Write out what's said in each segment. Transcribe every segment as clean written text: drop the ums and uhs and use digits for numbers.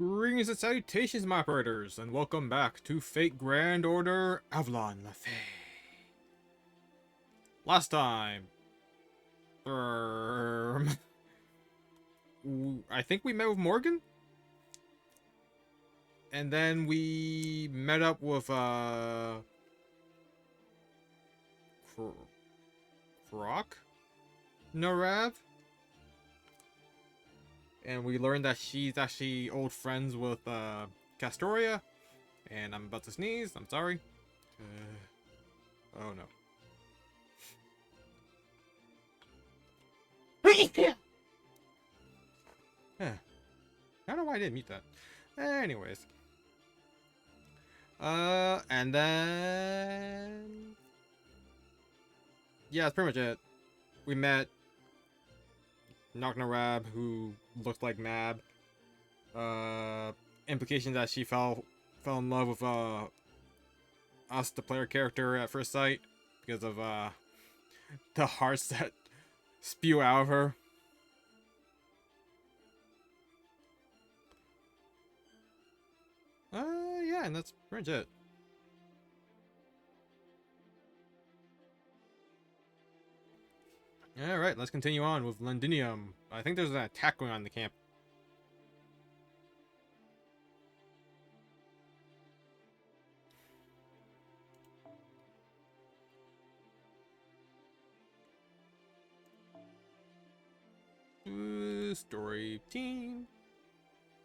Greetings and salutations, my operators, and welcome back to Fate Grand Order Avalon La Fée. Last time, I think we met with Morgan, and then we met up with Croc Narav, and we learned that she's actually old friends with Castoria. And I'm about to sneeze. I'm sorry. Oh no. I don't know why I didn't mute that. Anyways. And then... yeah, that's pretty much it. We met Knocknarab, who looked like Mab. Implication that she fell in love with us, the player character, at first sight because of the hearts that spew out of her. Yeah, and that's pretty much it. Alright, let's continue on with Londinium. I think there's an attack going on in the camp. Story team.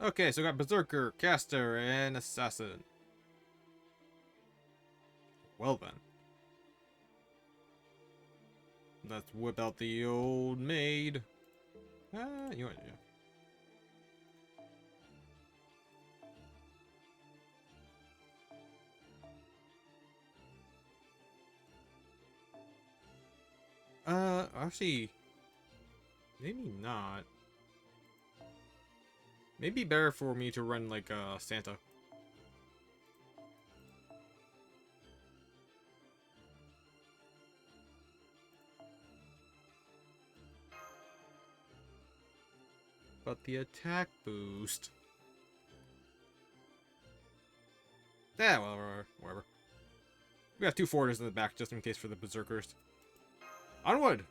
Okay, so we got Berserker, Caster, and Assassin. Well then. Let's whip out the old maid. You know what? Yeah. Actually, maybe not. Maybe better for me to run like Santa. But the attack boost. Yeah, well, whatever. We have two forters in the back just in case for the berserkers. Onward!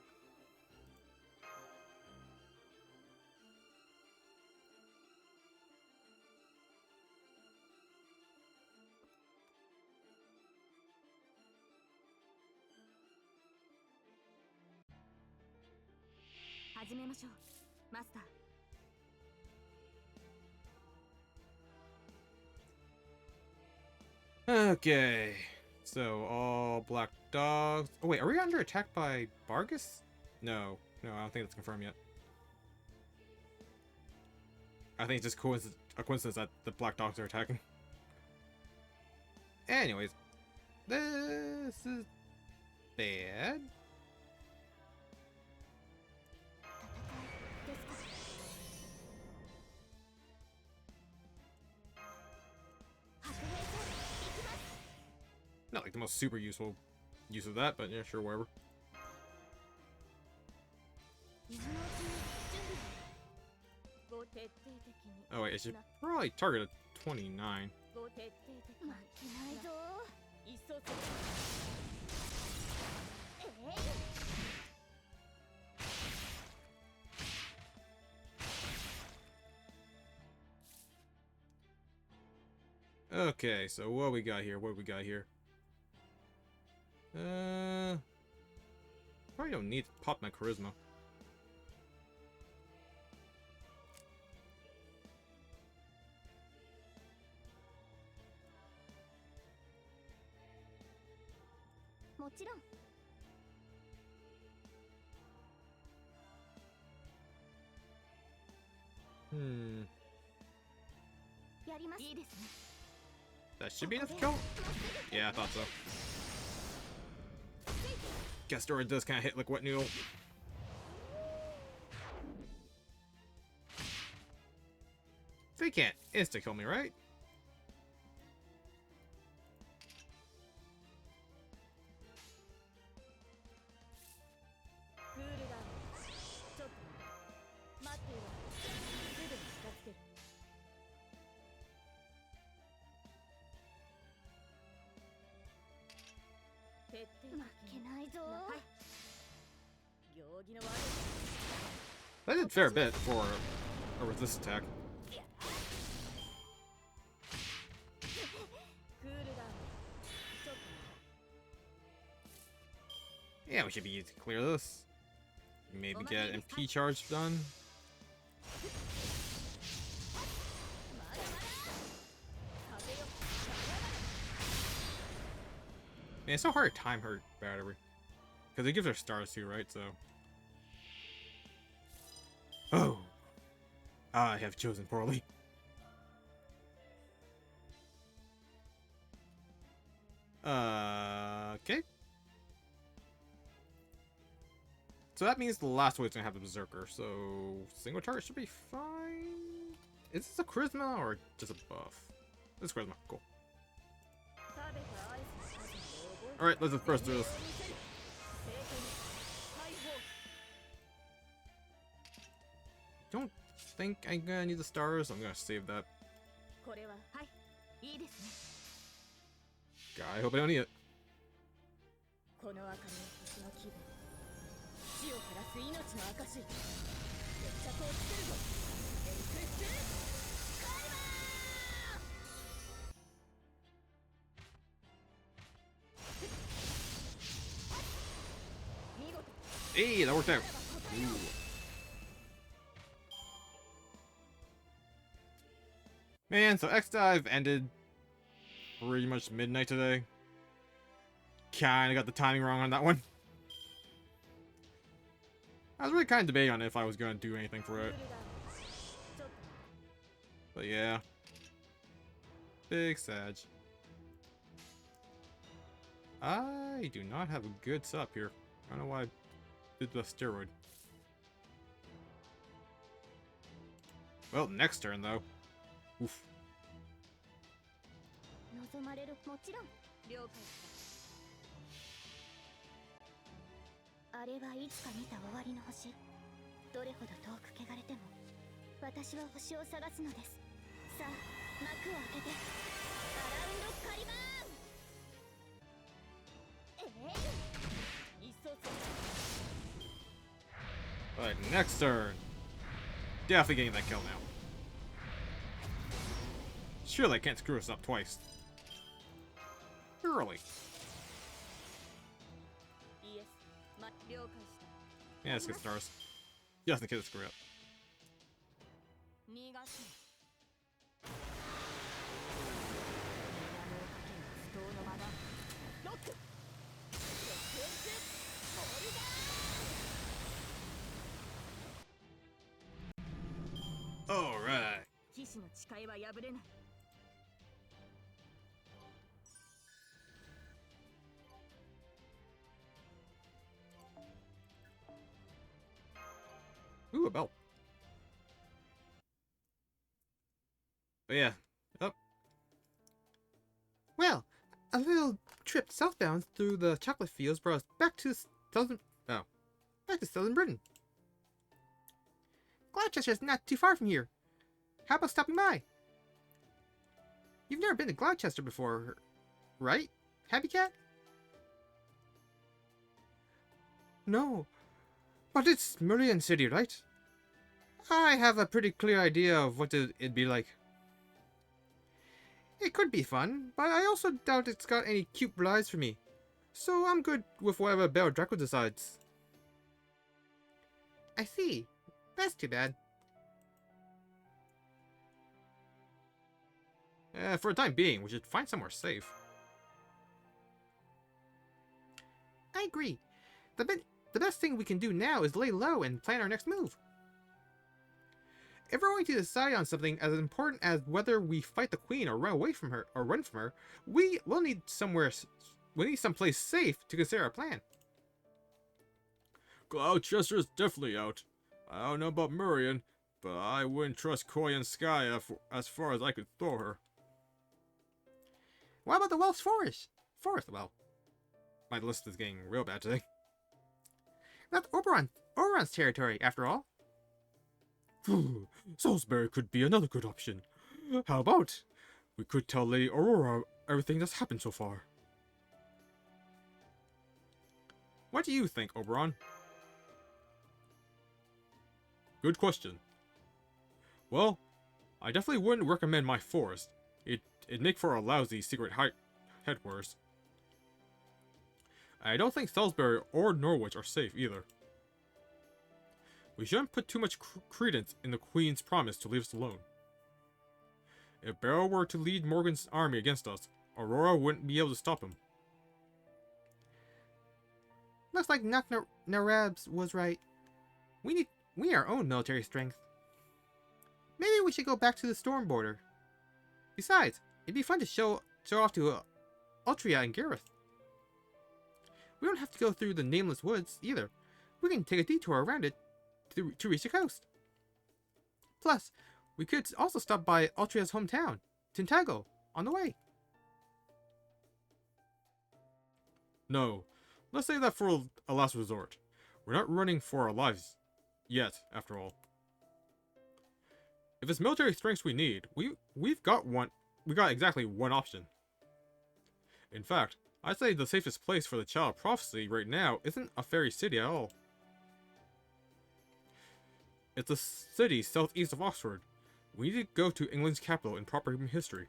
Okay, so all black dogs. Oh wait, are we under attack by Bargus? No, I don't think that's confirmed yet. I think it's just a coincidence that the black dogs are attacking. Anyways, this is bad. Not like the most super useful use of that, but yeah, sure, whatever. Oh wait, it should probably target a 29. Okay, so what we got here? Probably don't need to pop my charisma. That should be enough to kill? Yeah, I thought so. Gastora does kind of hit like wet noodle. They can't insta-kill me, right? That did a fair bit for a resist attack. Yeah, we should be able to clear this. Maybe get MP charge done. Man, it's so hard to time her battery. Because it gives her stars too, right? So. Oh. I have chosen poorly. Okay. So that means the last wave's gonna have the Berserker, so single target should be fine. Is this a Charisma or just a buff? This is Charisma, cool. Alright, let's just burst through this. Don't think I'm gonna need the stars, I'm gonna save that. God, I hope I don't need it. Hey, that worked out. Ooh. Man, so X-Dive ended pretty much midnight today. Kinda got the timing wrong on that one. I was really kind of debating on if I was gonna do anything for it. But yeah. Big Sag. I do not have a good setup here. I don't know why I did the steroid. Well, next turn though. Oof. Alright, next turn. Definitely getting that kill now. Surely I can't screw us up twice. Surely. Yeah, let's get stars. Just in case I screw up. Alright. Ooh, a belt. But yeah. Oh. Well, a little trip southbound through the chocolate fields brought us back to southern Britain. Gloucester's not too far from here. How about stopping by? You've never been to Gloucester before, right, Happy Cat? No, but it's Meridian City, right? I have a pretty clear idea of what it'd be like. It could be fun, but I also doubt it's got any cute brides for me. So I'm good with whatever Bell Draco decides. I see. That's too bad. For the time being, we should find somewhere safe. I agree. The best thing we can do now is lay low and plan our next move. If we're going to decide on something as important as whether we fight the queen or run away from her or run from her, we will need someplace safe to consider our plan. Gloucester's definitely out. I don't know about Meridian, but I wouldn't trust Koi and Sky as far as I could throw her. What about the Welsh Forest? Well, my list is getting real bad today. That's Oberon's territory, after all. Salisbury could be another good option. How about we could tell Lady Aurora everything that's happened so far? What do you think, Oberon? Good question. Well, I definitely wouldn't recommend my forest. It'd make for a lousy secret headquarters. I don't think Salisbury or Norwich are safe either. We shouldn't put too much credence in the Queen's promise to leave us alone. If Barrow were to lead Morgan's army against us, Aurora wouldn't be able to stop him. Looks like Narabs was right. We need our own military strength. Maybe we should go back to the storm border. Besides, it'd be fun to show off to Altria and Gareth. We don't have to go through the nameless woods either. We can take a detour around it to reach the coast. Plus, we could also stop by Altria's hometown, Tintago, on the way. No, let's save that for a last resort. We're not running for our lives yet, after all. If it's military strengths we need, we've got one. We got exactly one option. In fact, I'd say the safest place for the Child of Prophecy right now isn't a fairy city at all. It's a city southeast of Oxford. We need to go to England's capital in proper human history.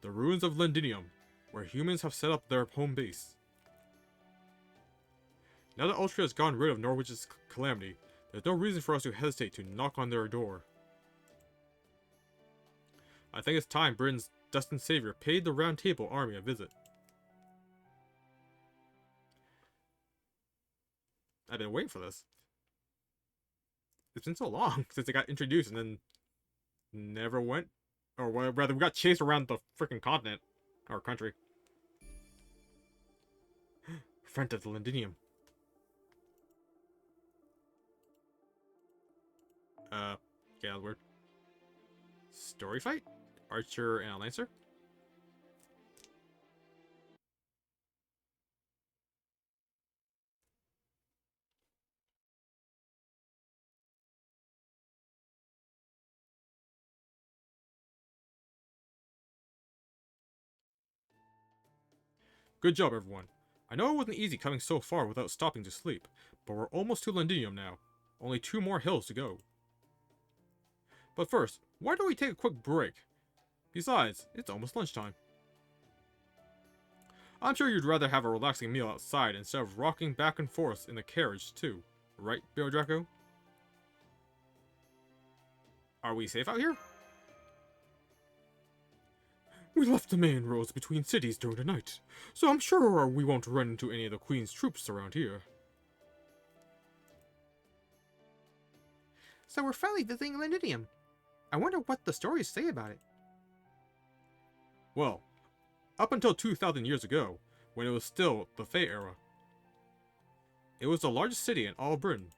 The ruins of Londinium, where humans have set up their home base. Now that Altria has gotten rid of Norwich's calamity, there's no reason for us to hesitate to knock on their door. I think it's time Britain's destined savior paid the Round Table army a visit. I've been waiting for this. It's been so long since it got introduced and then never went. Or rather, we got chased around the freaking continent. Or country. Front of the Londinium. Okay, that was weird. Story fight? Archer and a Lancer? Good job, everyone. I know it wasn't easy coming so far without stopping to sleep, but we're almost to Londinium now. Only 2 more hills to go. But first, why don't we take a quick break? Besides, it's almost lunchtime. I'm sure you'd rather have a relaxing meal outside instead of rocking back and forth in the carriage, too. Right, Bill Draco? Are we safe out here? We left the main roads between cities during the night, so I'm sure we won't run into any of the Queen's troops around here. So we're finally visiting Londinium. I wonder what the stories say about it. Well, up until 2,000 years ago, when it was still the Fey era, it was the largest city in all Britain.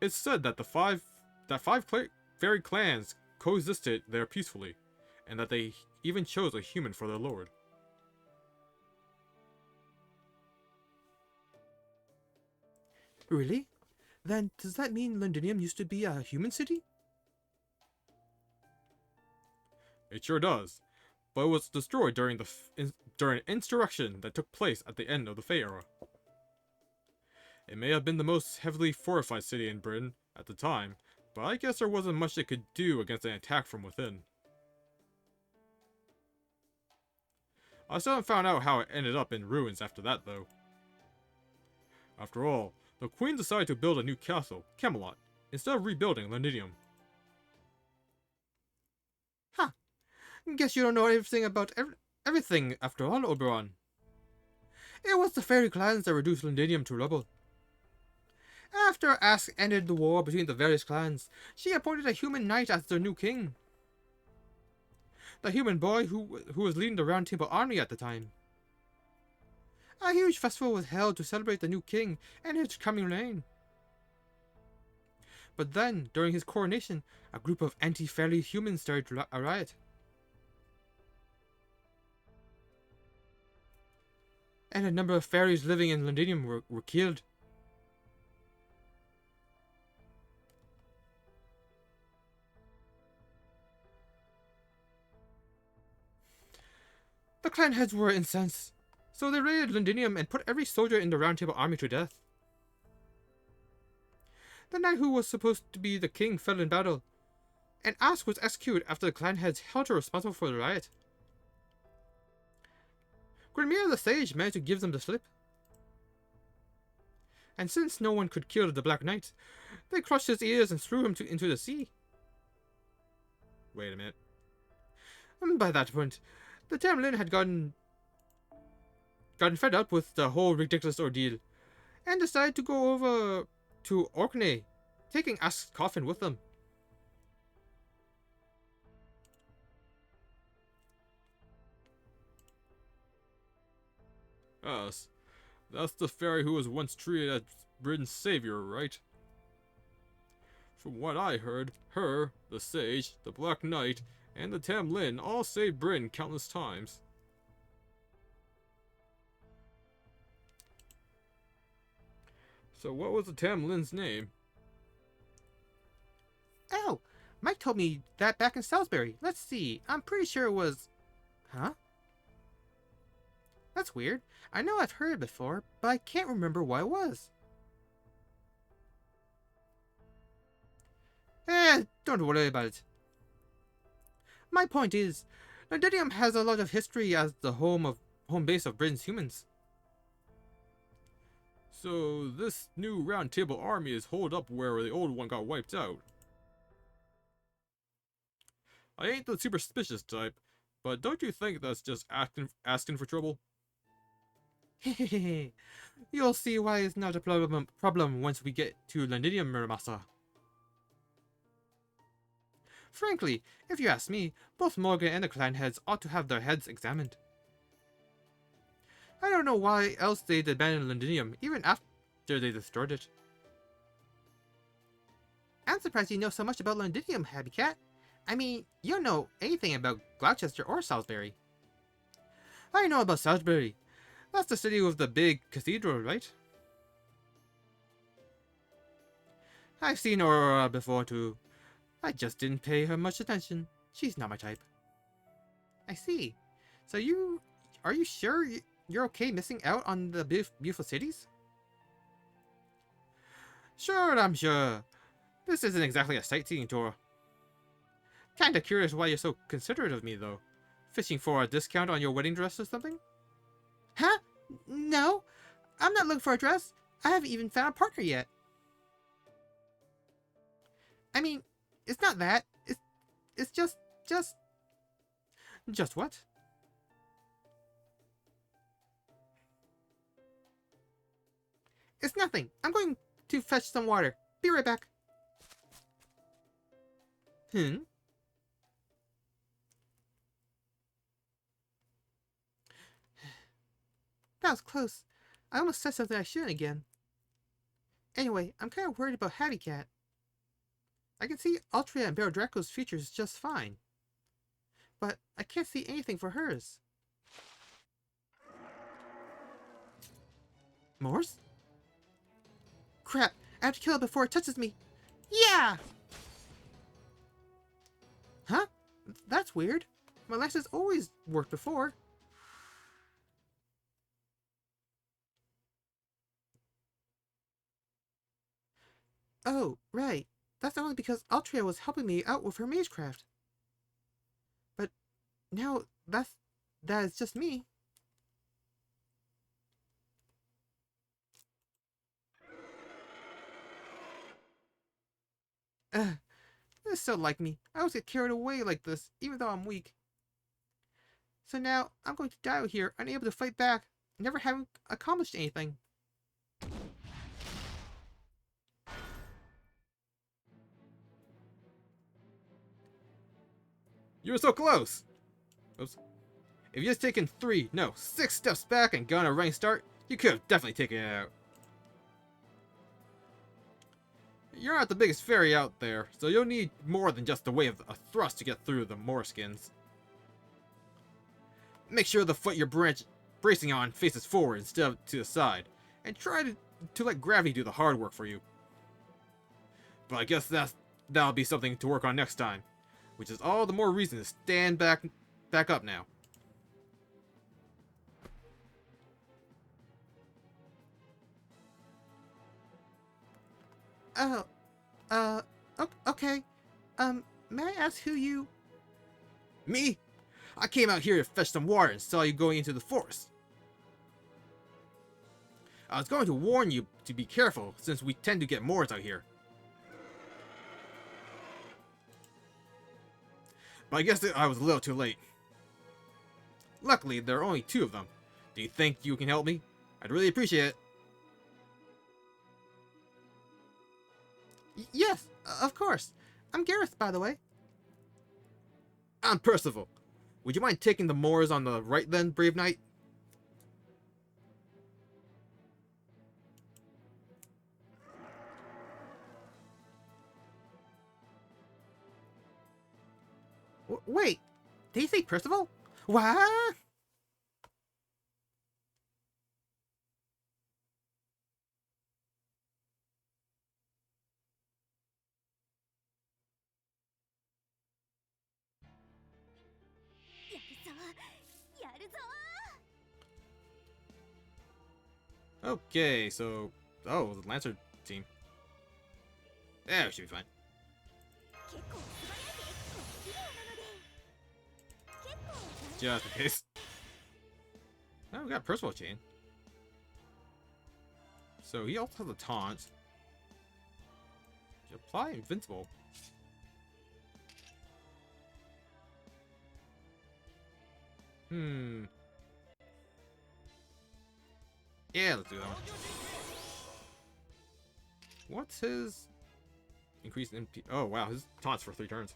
It's said that five fairy clans coexisted there peacefully, and that they even chose a human for their lord. Really? Then does that mean Londinium used to be a human city? It sure does, but it was destroyed during an insurrection that took place at the end of the Fey era. It may have been the most heavily fortified city in Britain at the time, but I guess there wasn't much it could do against an attack from within. I still haven't found out how it ended up in ruins after that, though. After all, the Queen decided to build a new castle, Camelot, instead of rebuilding Londinium. Huh. Guess you don't know everything about everything after all, Oberon. It was the fairy clans that reduced Londinium to rubble. After Ask ended the war between the various clans, she appointed a human knight as their new king. The human boy who was leading the Round Table army at the time. A huge festival was held to celebrate the new king and his coming reign. But then, during his coronation, a group of anti-fairy humans started a riot. And a number of fairies living in Londinium were killed. The clan heads were incensed, So they raided Londinium and put every soldier in the Round Table army to death. The knight who was supposed to be the king fell in battle, and Ask was executed after the clan heads held her responsible for the riot. Grimir the Sage managed to give them the slip. And since no one could kill the Black Knight, they crushed his ears and threw him into the sea. Wait a minute. By that point, the Tamlin had gotten fed up with the whole ridiculous ordeal, and decided to go over to Orkney, taking Ask's coffin with them. Yes, that's the fairy who was once treated as Britain's savior, right? From what I heard, her, the Sage, the Black Knight, and the Tamlin all saved Britain countless times. So what was the Tamlin's name? Oh, Mike told me that back in Salisbury. Let's see. I'm pretty sure it was... Huh? That's weird. I know I've heard it before, but I can't remember what it was. Don't worry about it. My point is, Londinium has a lot of history as the home base of Britain's humans. So this new Round Table army is holed up where the old one got wiped out. I ain't the superstitious type, but don't you think that's just asking for trouble? Hehehe. You'll see why it's not a problem once we get to Londinium, Muramasa. Frankly, if you ask me, both Morgan and the clan heads ought to have their heads examined. I don't know why else they'd abandon Londinium, even after they destroyed it. I'm surprised you know so much about Londinium, Happy Cat. I mean, you don't know anything about Gloucester or Salisbury. I know about Salisbury. That's the city with the big cathedral, right? I've seen Aurora before too. I just didn't pay her much attention. She's not my type. I see. So are you sure you're okay missing out on the beautiful cities? Sure, I'm sure. This isn't exactly a sightseeing tour. Kinda curious why you're so considerate of me, though. Fishing for a discount on your wedding dress or something? Huh? No. I'm not looking for a dress. I haven't even found a partner yet. I mean, it's not that. It's just... Just what? It's nothing. I'm going to fetch some water. Be right back. That was close. I almost said something I shouldn't again. Anyway, I'm kind of worried about Hattie Cat. I can see Altria and Baron Draco's features just fine. But I can't see anything for hers. Morse? Crap! I have to kill it before it touches me! Yeah! Huh? That's weird. My lance has always worked before. Oh, right. That's only because Altria was helping me out with her magecraft. But now that is just me. They're so like me. I always get carried away like this, even though I'm weak. So now I'm going to die out here, unable to fight back, never having accomplished anything. You were so close! Oops. If you had taken 3, no, 6 steps back and gone a running start, you could have definitely taken it out. You're not the biggest fairy out there, so you'll need more than just the way of a thrust to get through the Moreskins. Make sure the foot you're bracing on faces forward instead of to the side, and try to let gravity do the hard work for you. But I guess that'll be something to work on next time, which is all the more reason to stand back up now. Oh, okay. May I ask who you... Me? I came out here to fetch some water and saw you going into the forest. I was going to warn you to be careful, since we tend to get Moors out here. But I guess I was a little too late. Luckily, there are only 2 of them. Do you think you can help me? I'd really appreciate it. Yes, of course. I'm Gareth, by the way. I'm Percival. Would you mind taking the Moors on the right then, brave knight? Wait, did he say Percival? What? Okay, so... Oh, the Lancer team. Yeah, we should be fine. Just in case. Oh, we got Percival chain. So he also has a taunt. Apply invincible. Yeah, let's do that one. What's his increased MP? Oh wow, his taunts for 3 turns.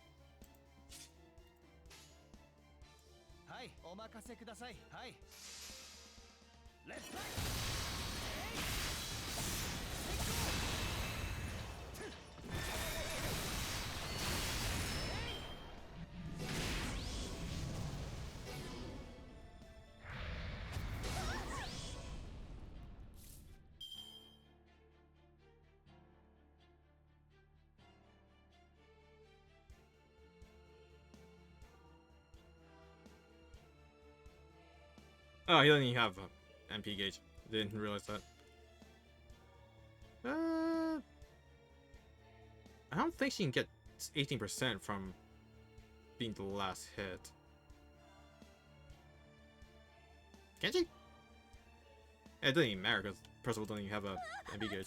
Oh, he doesn't even have a MP gauge. Didn't realize that. I don't think she can get 18% from being the last hit. Can she? Yeah, it doesn't even matter because Percival doesn't even have a MP gauge.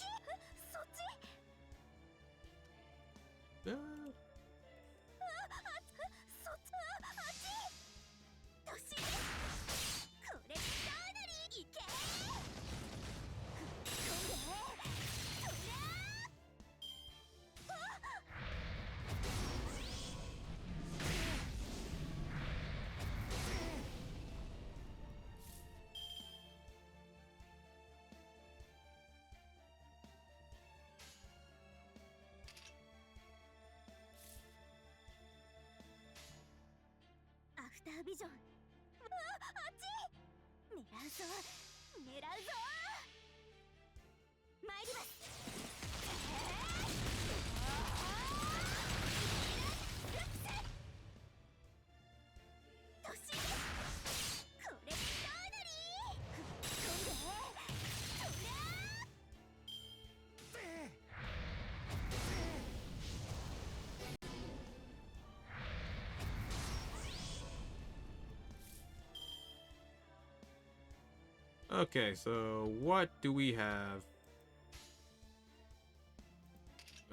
Okay, so what do we have?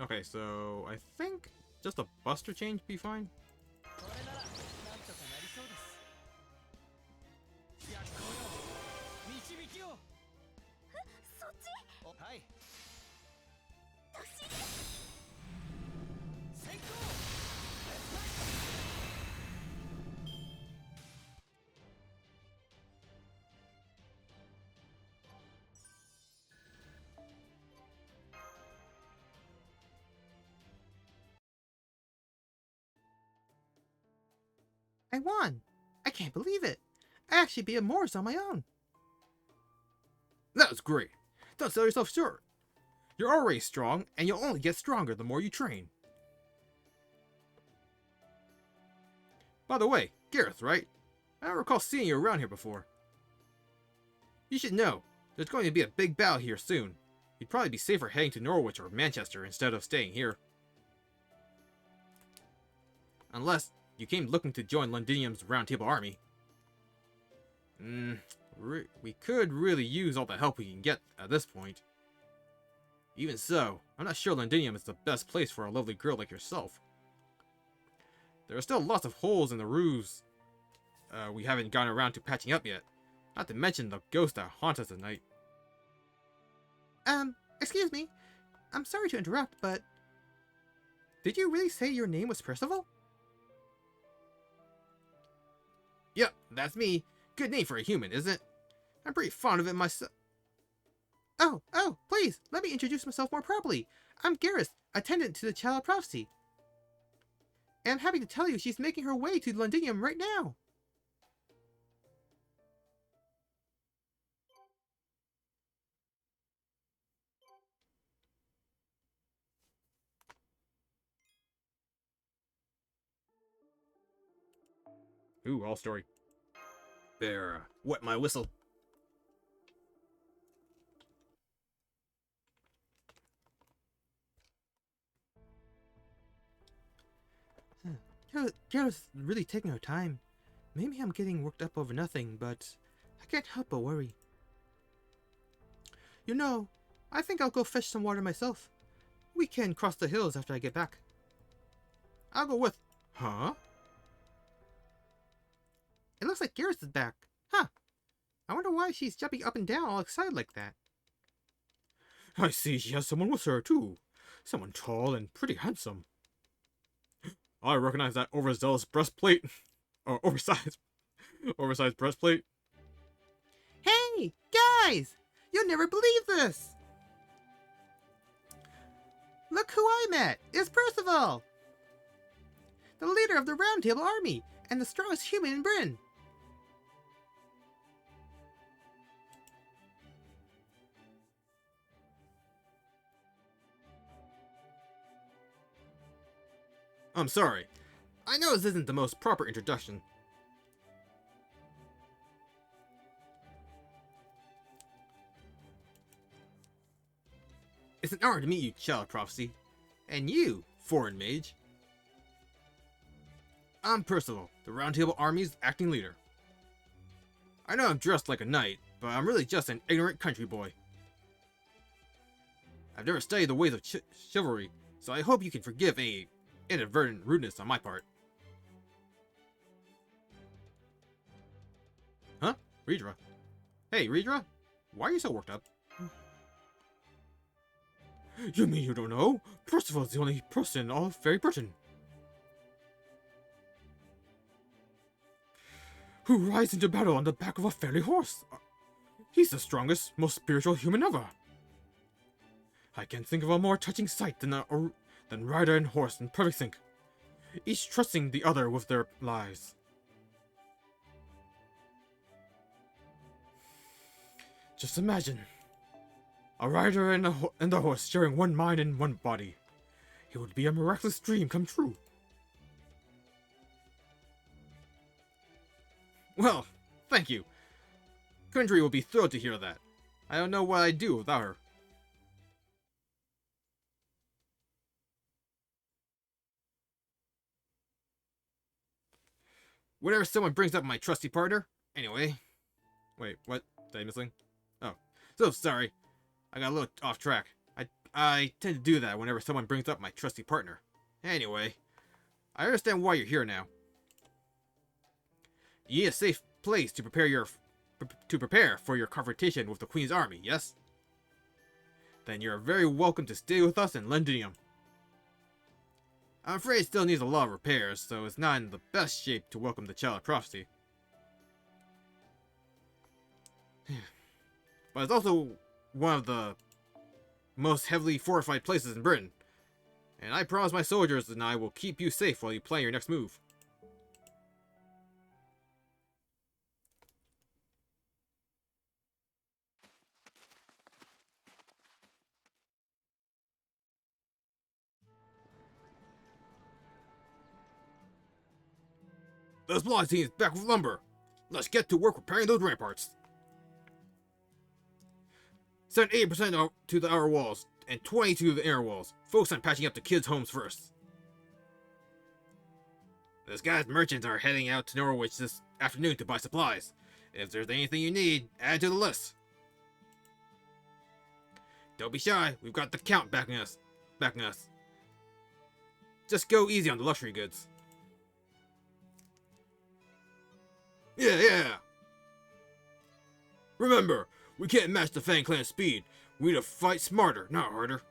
Okay, so I think just a Buster change be fine. I won! I can't believe it! I actually beat a Morse on my own! That was great! Don't sell yourself short! You're already strong, and you'll only get stronger the more you train. By the way, Gareth, right? I don't recall seeing you around here before. You should know, there's going to be a big battle here soon. You'd probably be safer heading to Norwich or Manchester instead of staying here. Unless you came looking to join Londinium's Round Table Army. We could really use all the help we can get at this point. Even so, I'm not sure Londinium is the best place for a lovely girl like yourself. There are still lots of holes in the roofs we haven't gotten around to patching up yet. Not to mention the ghosts that haunt us at night. Excuse me. I'm sorry to interrupt, but... Did you really say your name was Percival? Yep, that's me. Good name for a human, isn't it? I'm pretty fond of it myself. Oh, please, let me introduce myself more properly. I'm Garrus, attendant to the Child of Prophecy. And I'm happy to tell you she's making her way to Londinium right now. Ooh, all story. There, wet my whistle. Garrus really taking her time. Maybe I'm getting worked up over nothing, but I can't help but worry. You know, I think I'll go fetch some water myself. We can cross the hills after I get back. I'll go with... Huh? It looks like Garrus is back. Huh. I wonder why she's jumping up and down all excited like that. I see she has someone with her, too. Someone tall and pretty handsome. I recognize that overzealous breastplate. Or oversized breastplate. Hey, guys! You'll never believe this! Look who I met! It's Percival! The leader of the Round Table Army, and the strongest human in Britain. I'm sorry. I know this isn't the most proper introduction. It's an honor to meet you, Child of Prophecy. And you, foreign mage. I'm Percival, the Round Table Army's acting leader. I know I'm dressed like a knight, but I'm really just an ignorant country boy. I've never studied the ways of chivalry, so I hope you can forgive any inadvertent rudeness on my part. Huh? Rydra? Hey, Rydra? Why are you so worked up? You mean you don't know? Percival's the only person in all Fairy Britain who rides into battle on the back of a fairy horse. He's the strongest, most spiritual human ever. I can't think of a more touching sight than rider and horse in perfect sync, each trusting the other with their lives. Just imagine, a rider and a horse sharing one mind and one body. It would be a miraculous dream come true. Well, thank you. Kundry will be thrilled to hear that. I don't know what I'd do without her. Whenever someone brings up my trusty partner, anyway. Wait, what? Did I miss something? Oh, so sorry. I got a little off track. I tend to do that whenever someone brings up my trusty partner. Anyway, I understand why you're here now. You need a safe place to prepare for your confrontation with the Queen's army, yes? Then you're very welcome to stay with us in Londinium. I'm afraid it still needs a lot of repairs, so it's not in the best shape to welcome the Child of Prophecy. But it's also one of the most heavily fortified places in Britain, and I promise my soldiers and I will keep you safe while you plan your next move. Those blood teams back with lumber. Let's get to work repairing those ramparts. Send 80% to the outer walls, and 20 to the inner walls. Focus on patching up the kids' homes first. The disguised merchants are heading out to Norwich this afternoon to buy supplies. If there's anything you need, add it to the list. Don't be shy, we've got the Count backing us. Just go easy on the luxury goods. Yeah. Remember, we can't match the Fang Clan's speed. We need to fight smarter, not harder.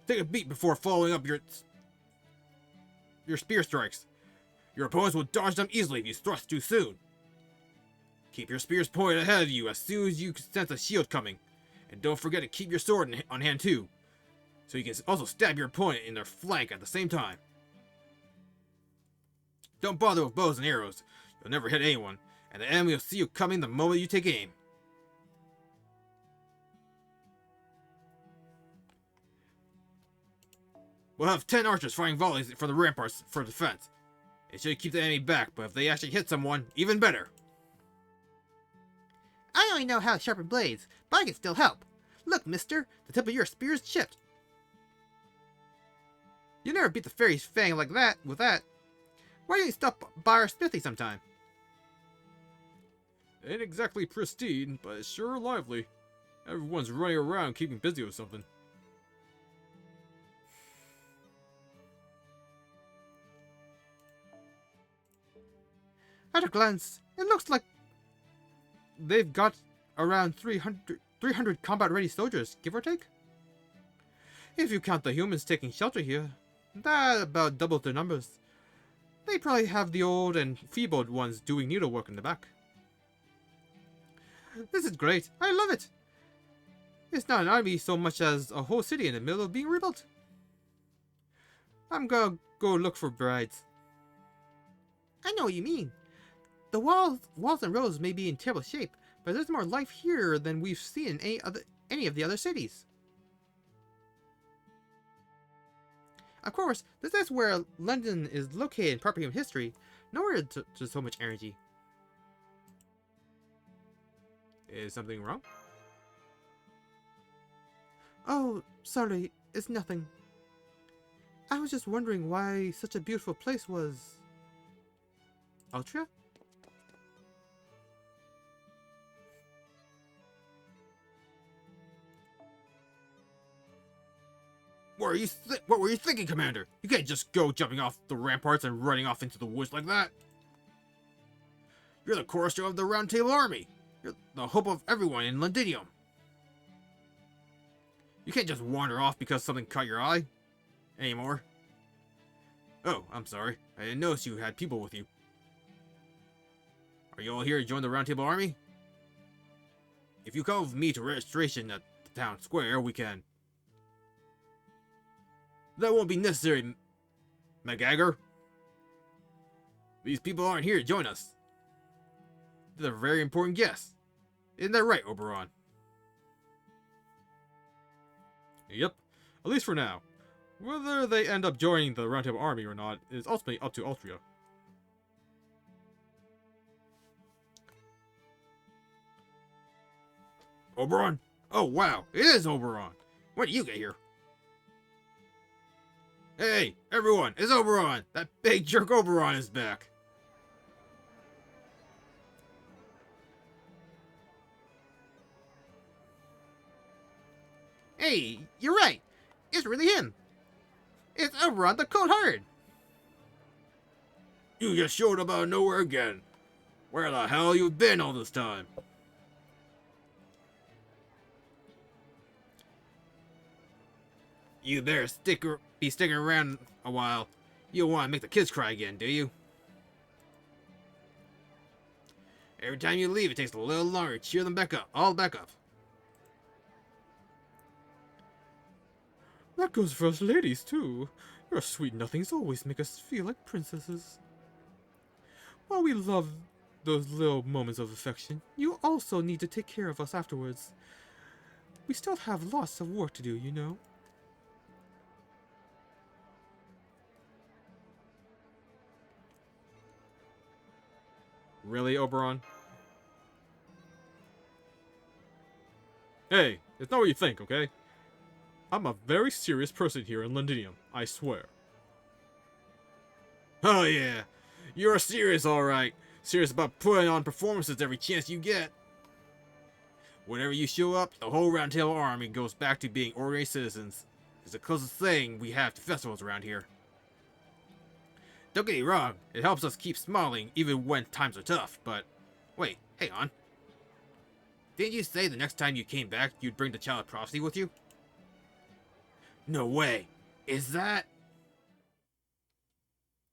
Take a beat before following up your spear strikes. Your opponents will dodge them easily if you thrust too soon. Keep your spears pointed ahead of you as soon as you sense a shield coming. And don't forget to keep your sword on hand too, so you can also stab your opponent in their flank at the same time. Don't bother with bows and arrows. You'll never hit anyone, and the enemy will see you coming the moment you take aim. We'll have 10 archers firing volleys for the ramparts for defense. It should keep the enemy back, but if they actually hit someone, even better. I only know how to sharpen blades, but I can still help. Look, mister, the tip of your spear is chipped. You never beat the fairy's fang like that with that. Why don't you stop by our smithy sometime? Ain't exactly pristine, but it's sure lively. Everyone's running around keeping busy with something. At a glance, it looks like they've got around 300 combat-ready soldiers, give or take. If you count the humans taking shelter here, that about doubles their numbers. They probably have the old and feeble ones doing needlework in the back. This is great. I love it. It's not an army so much as a whole city in the middle of being rebuilt. I'm gonna go look for brides. I know what you mean. The walls and roads may be in terrible shape, but there's more life here than we've seen in any of the other cities. Of course, this is where London is located in proper human history. Nowhere to so much energy. Is something wrong? Oh, sorry, it's nothing. I was just wondering why such a beautiful place was... Altria? What were you thinking, Commander? You can't just go jumping off the ramparts and running off into the woods like that. You're the chorister of the Round Table Army. You're the hope of everyone in Londinium. You can't just wander off because something caught your eye. Anymore. Oh, I'm sorry. I didn't notice you had people with you. Are you all here to join the Round Table Army? If you come with me to registration at the town square, we can... That won't be necessary, McGagger. These people aren't here to join us. They're very important guests. Isn't that right, Oberon? Yep, at least for now. Whether they end up joining the Round Table Army or not is ultimately up to Altria. Oberon? Oh wow, it is Oberon! When did you get here? Hey, everyone, it's Oberon! That big jerk Oberon is back! Hey, you're right. It's really him. It's Oberon the Cold-Hearted. You just showed up out of nowhere again. Where the hell you been all this time? You better be sticking around a while. You don't want to make the kids cry again, do you? Every time you leave, it takes a little longer to cheer them back up. All back up. That goes for us ladies, too. Your sweet nothings always make us feel like princesses. While we love those little moments of affection, you also need to take care of us afterwards. We still have lots of work to do, you know. Really, Oberon? Hey, it's not what you think, okay? I'm a very serious person here in Londinium, I swear. Oh yeah, you're serious alright. Serious about putting on performances every chance you get. Whenever you show up, the whole Round Table army goes back to being ordinary citizens. It's the closest thing we have to festivals around here. Don't get me wrong, it helps us keep smiling even when times are tough, but... Wait, hang on. Didn't you say the next time you came back, you'd bring the Child of Prophecy with you? No way. Is that...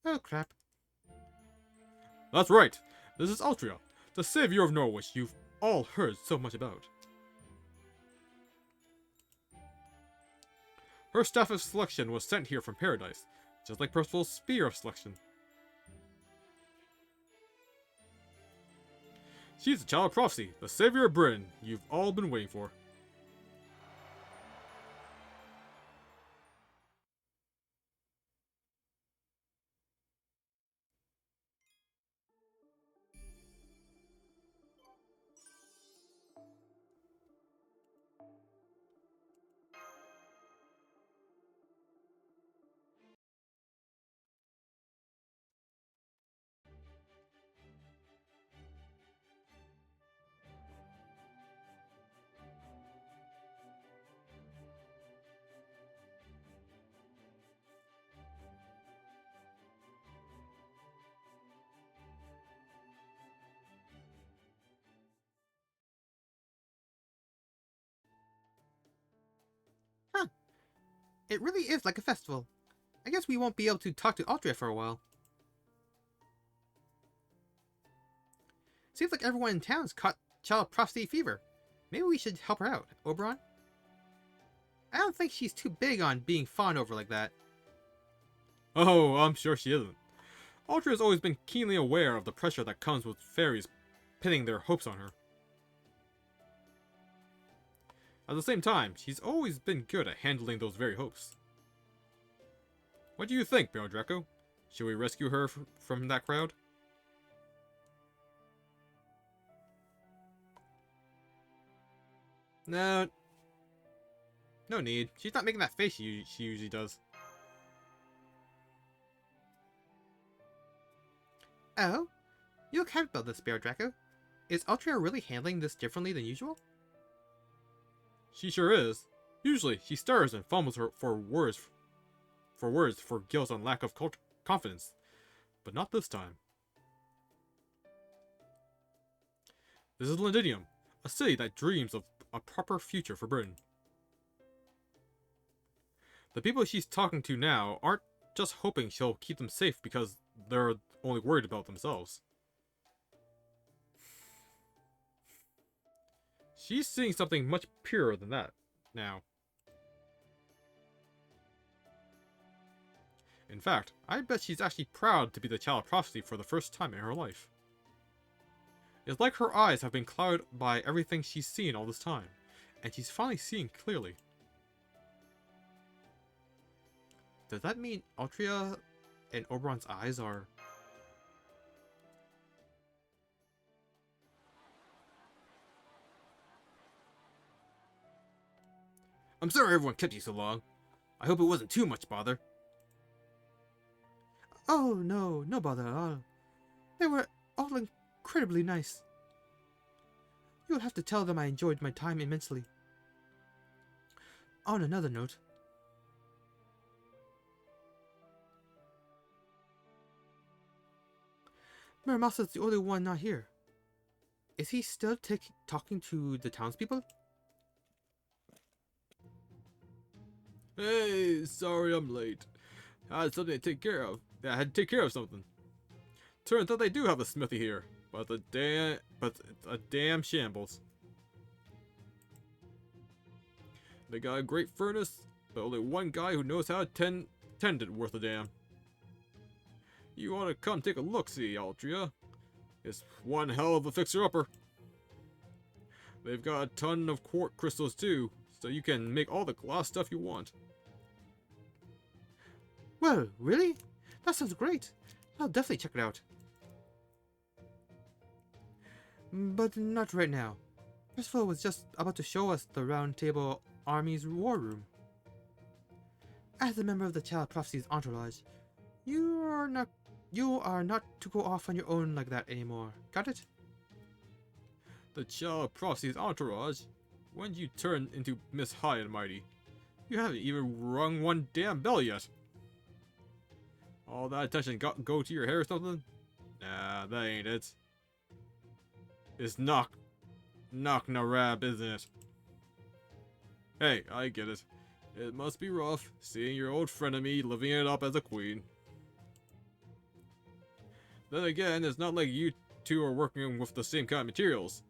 Oh, crap. That's right. This is Altria, the savior of Norwich you've all heard so much about. Her staff of selection was sent here from Paradise, just like Percival's spear of selection. She's the Child of Prophecy, the savior of Britain you've all been waiting for. Huh. It really is like a festival. I guess we won't be able to talk to Altria for a while. Seems like everyone in town's caught Child of Prophecy fever. Maybe we should help her out, Oberon? I don't think she's too big on being fawned over like that. Oh, I'm sure she isn't. Altria has always been keenly aware of the pressure that comes with fairies pinning their hopes on her. At the same time, she's always been good at handling those very hopes. What do you think, Baron Draco? Should we rescue her from that crowd? No. No need. She's not making that face she usually does. Oh? You can't build this, Baron Draco. Is Altria really handling this differently than usual? She sure is. Usually, she stirs and fumbles for words for guilt and lack of confidence. But not this time. This is Londinium, a city that dreams of a proper future for Britain. The people she's talking to now aren't just hoping she'll keep them safe because they're only worried about themselves. She's seeing something much purer than that now. In fact, I bet she's actually proud to be the Child of Prophecy for the first time in her life. It's like her eyes have been clouded by everything she's seen all this time, and she's finally seeing clearly. Does that mean Altria and Oberon's eyes are... I'm sorry everyone kept you so long. I hope it wasn't too much bother. Oh, no, no bother at all. They were all incredibly nice. You'll have to tell them I enjoyed my time immensely. On another note, Muramasa's the only one not here. Is he still talking to the townspeople? Hey, sorry I'm late. I had something to take care of. I had to take care of something. Turns out they do have a smithy here, but it's a damn shambles. They got a great furnace, but only one guy who knows how to tend it worth a damn. You want to come take a look-see, Altria? It's one hell of a fixer-upper. They've got a ton of quartz crystals too, so you can make all the glass stuff you want. Well, really? That sounds great. I'll definitely check it out. But not right now. Percival was just about to show us the Round Table Army's war room. As a member of the Child Prophecy's entourage, you are not to go off on your own like that anymore. Got it? The Child Prophecy's entourage? When did you turn into Miss High and Mighty? You haven't even rung one damn bell yet. All that attention go to your hair or something? Nah, that ain't it. It's knock Narab, isn't it? Hey, I get it. It must be rough, seeing your old friend of me living it up as a queen. Then again, it's not like you two are working with the same kind of materials.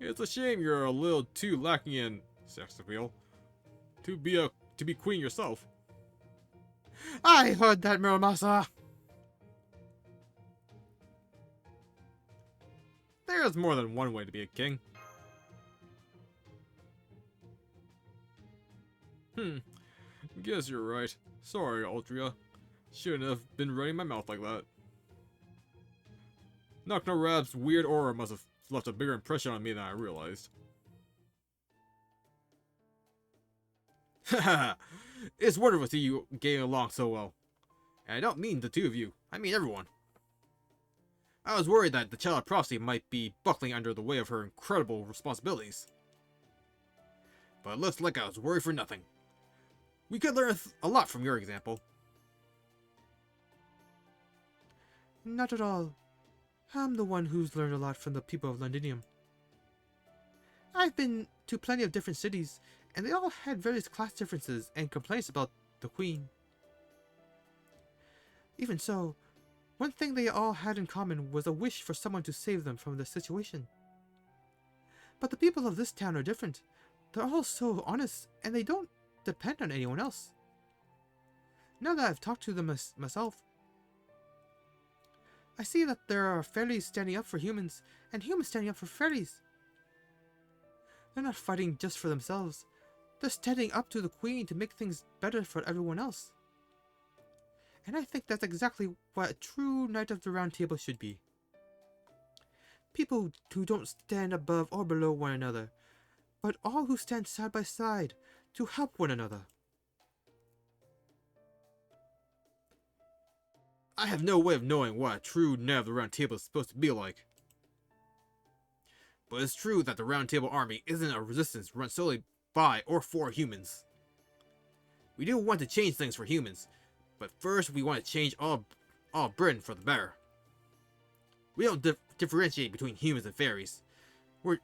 It's a shame you're a little too lacking in sex appeal to be queen yourself. I heard that, Muramasa! There's more than one way to be a king. Guess you're right. Sorry, Altria. Shouldn't have been running my mouth like that. Narab's weird aura must have left a bigger impression on me than I realized. Haha! It's wonderful to see you getting along so well. And I don't mean the two of you, I mean everyone. I was worried that the Child of Prophecy might be buckling under the weight of her incredible responsibilities. But it looks like I was worried for nothing. We could learn a lot from your example. Not at all. I'm the one who's learned a lot from the people of Londinium. I've been to plenty of different cities, and they all had various class differences and complaints about the Queen. Even so, one thing they all had in common was a wish for someone to save them from the situation. But the people of this town are different. They're all so honest, and they don't depend on anyone else. Now that I've talked to them myself, I see that there are fairies standing up for humans, and humans standing up for fairies. They're not fighting just for themselves. They're standing up to the Queen to make things better for everyone else. And I think that's exactly what a true Knight of the Round Table should be. People who don't stand above or below one another, but all who stand side by side to help one another. I have no way of knowing what a true Knight of the Round Table is supposed to be like. But it's true that the Round Table Army isn't a resistance run solely by or for humans. We do want to change things for humans, but first we want to change all Britain for the better. We don't differentiate between humans and fairies. We're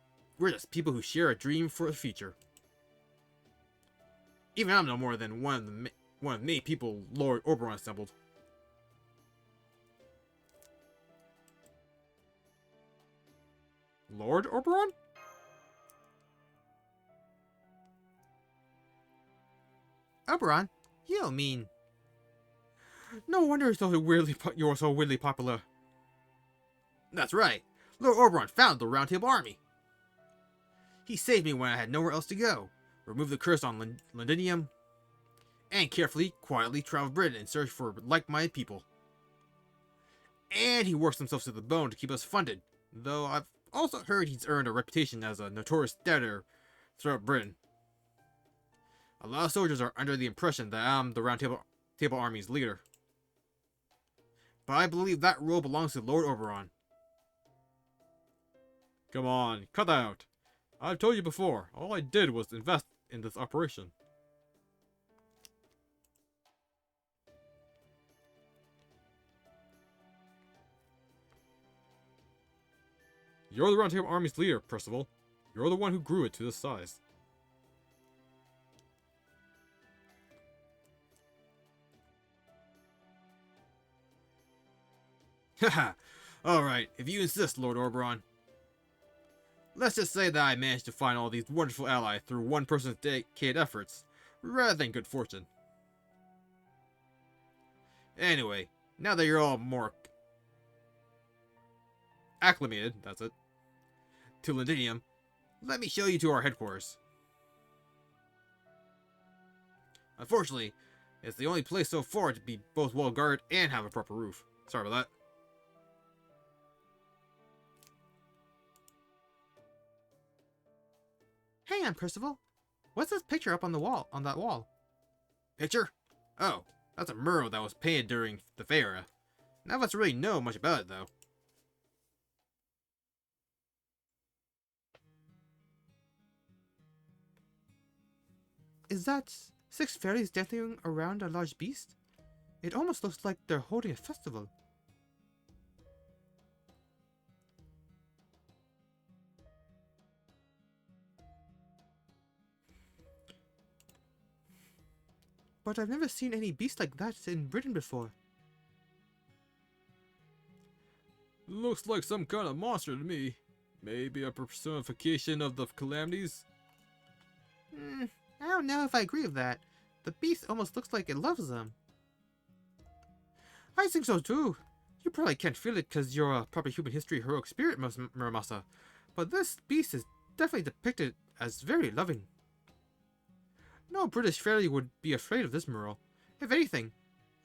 just people who share a dream for the future. Even I'm no more than one of the many people Lord Oberon assembled. Lord Oberon? Oberon? You don't mean... No wonder you're so weirdly popular. That's right. Lord Oberon founded the Round Table Army. He saved me when I had nowhere else to go, removed the curse on Londinium, and carefully, quietly traveled Britain in search for like-minded people. And he works himself to the bone to keep us funded, though I've also heard he's earned a reputation as a notorious debtor throughout Britain. A lot of soldiers are under the impression that I'm the Round Table Army's leader. But I believe that role belongs to Lord Oberon. Come on, cut that out. I've told you before, all I did was invest in this operation. You're the Round Table Army's leader, Percival. You're the one who grew it to this size. Haha! Alright, if you insist, Lord Oberon. Let's just say that I managed to find all these wonderful allies through one person's dedicated efforts, rather than good fortune. Anyway, now that you're all more acclimated, that's it, to Londinium, let me show you to our headquarters. Unfortunately, it's the only place so far to be both well guarded and have a proper roof. Sorry about that. on, Percival. What's this picture up on the wall, on that wall? Picture? Oh, that's a mural that was painted during the Fae era. None of us really know much about it, though. Is that 6 fairies dancing around a large beast? It almost looks like they're holding a festival. But I've never seen any beast like that in Britain before. Looks like some kind of monster to me. Maybe a personification of the calamities? I don't know if I agree with that. The beast almost looks like it loves them. I think so too. You probably can't feel it because you're a proper human history heroic spirit, Muramasa. But this beast is definitely depicted as very loving. No British fairy would be afraid of this mural. If anything,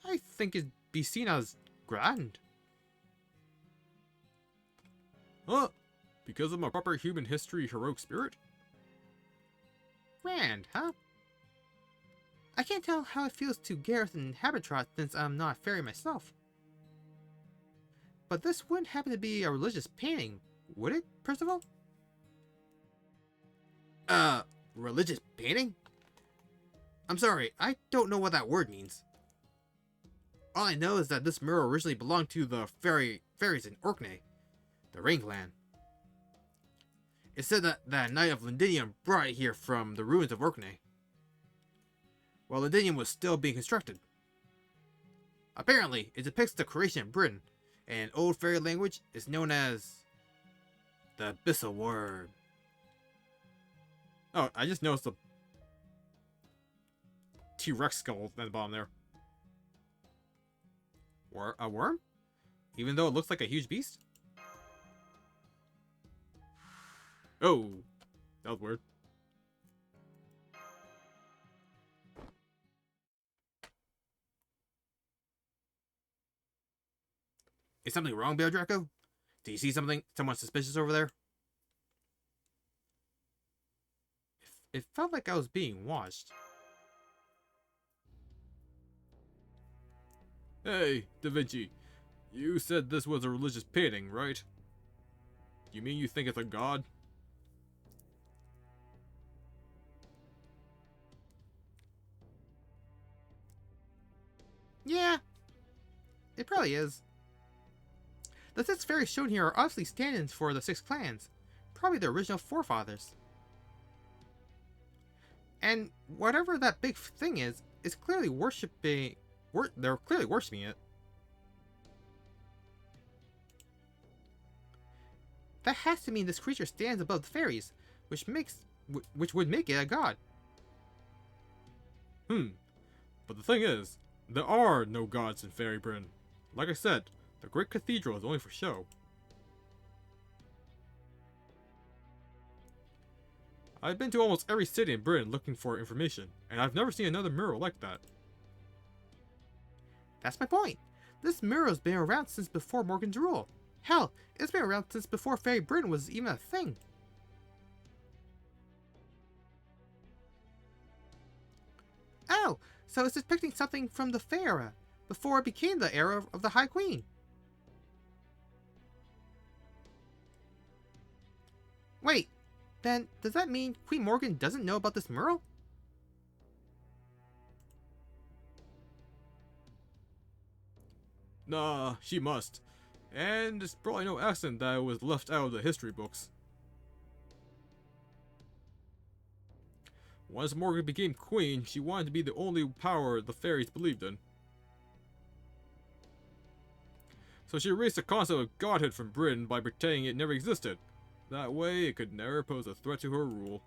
I think it'd be seen as grand. Huh? Because I'm a proper human history heroic spirit? Grand, huh? I can't tell how it feels to Gareth and Habitrot since I'm not a fairy myself. But this wouldn't happen to be a religious painting, would it, Percival? Religious painting? I'm sorry, I don't know what that word means. All I know is that this mural originally belonged to the fairies in Orkney, the Rain Clan. It said that a knight of Londinium brought it here from the ruins of Orkney, while Londinium was still being constructed. Apparently, it depicts the creation of Britain, and in old fairy language is known as the Abyssal Word. Oh, I just noticed the T-Rex skull at the bottom there. A worm? Even though it looks like a huge beast? Oh, that was weird. Is something wrong, Bear Draco? Do you see someone suspicious over there? It felt like I was being watched. Hey, Da Vinci. You said this was a religious painting, right? You mean you think it's a god? Yeah, it probably is. The 6 fairies shown here are obviously stand-ins for the 6 clans, probably their original forefathers. And whatever that big thing is clearly worshipping. They're clearly worshipping it. That has to mean this creature stands above the fairies, which would make it a god. But the thing is, there are no gods in Fairy Britain. Like I said, the Great Cathedral is only for show. I've been to almost every city in Britain looking for information, and I've never seen another mural like that. That's my point. This mural's been around since before Morgan's rule. Hell, it's been around since before Fairy Britain was even a thing. Oh, so it's depicting something from the Fae era, before it became the era of the High Queen. Wait, then does that mean Queen Morgan doesn't know about this mural? Nah, she must. And it's probably no accident that it was left out of the history books. Once Morgan became queen, she wanted to be the only power the fairies believed in. So she erased the concept of godhood from Britain by pretending it never existed. That way, it could never pose a threat to her rule.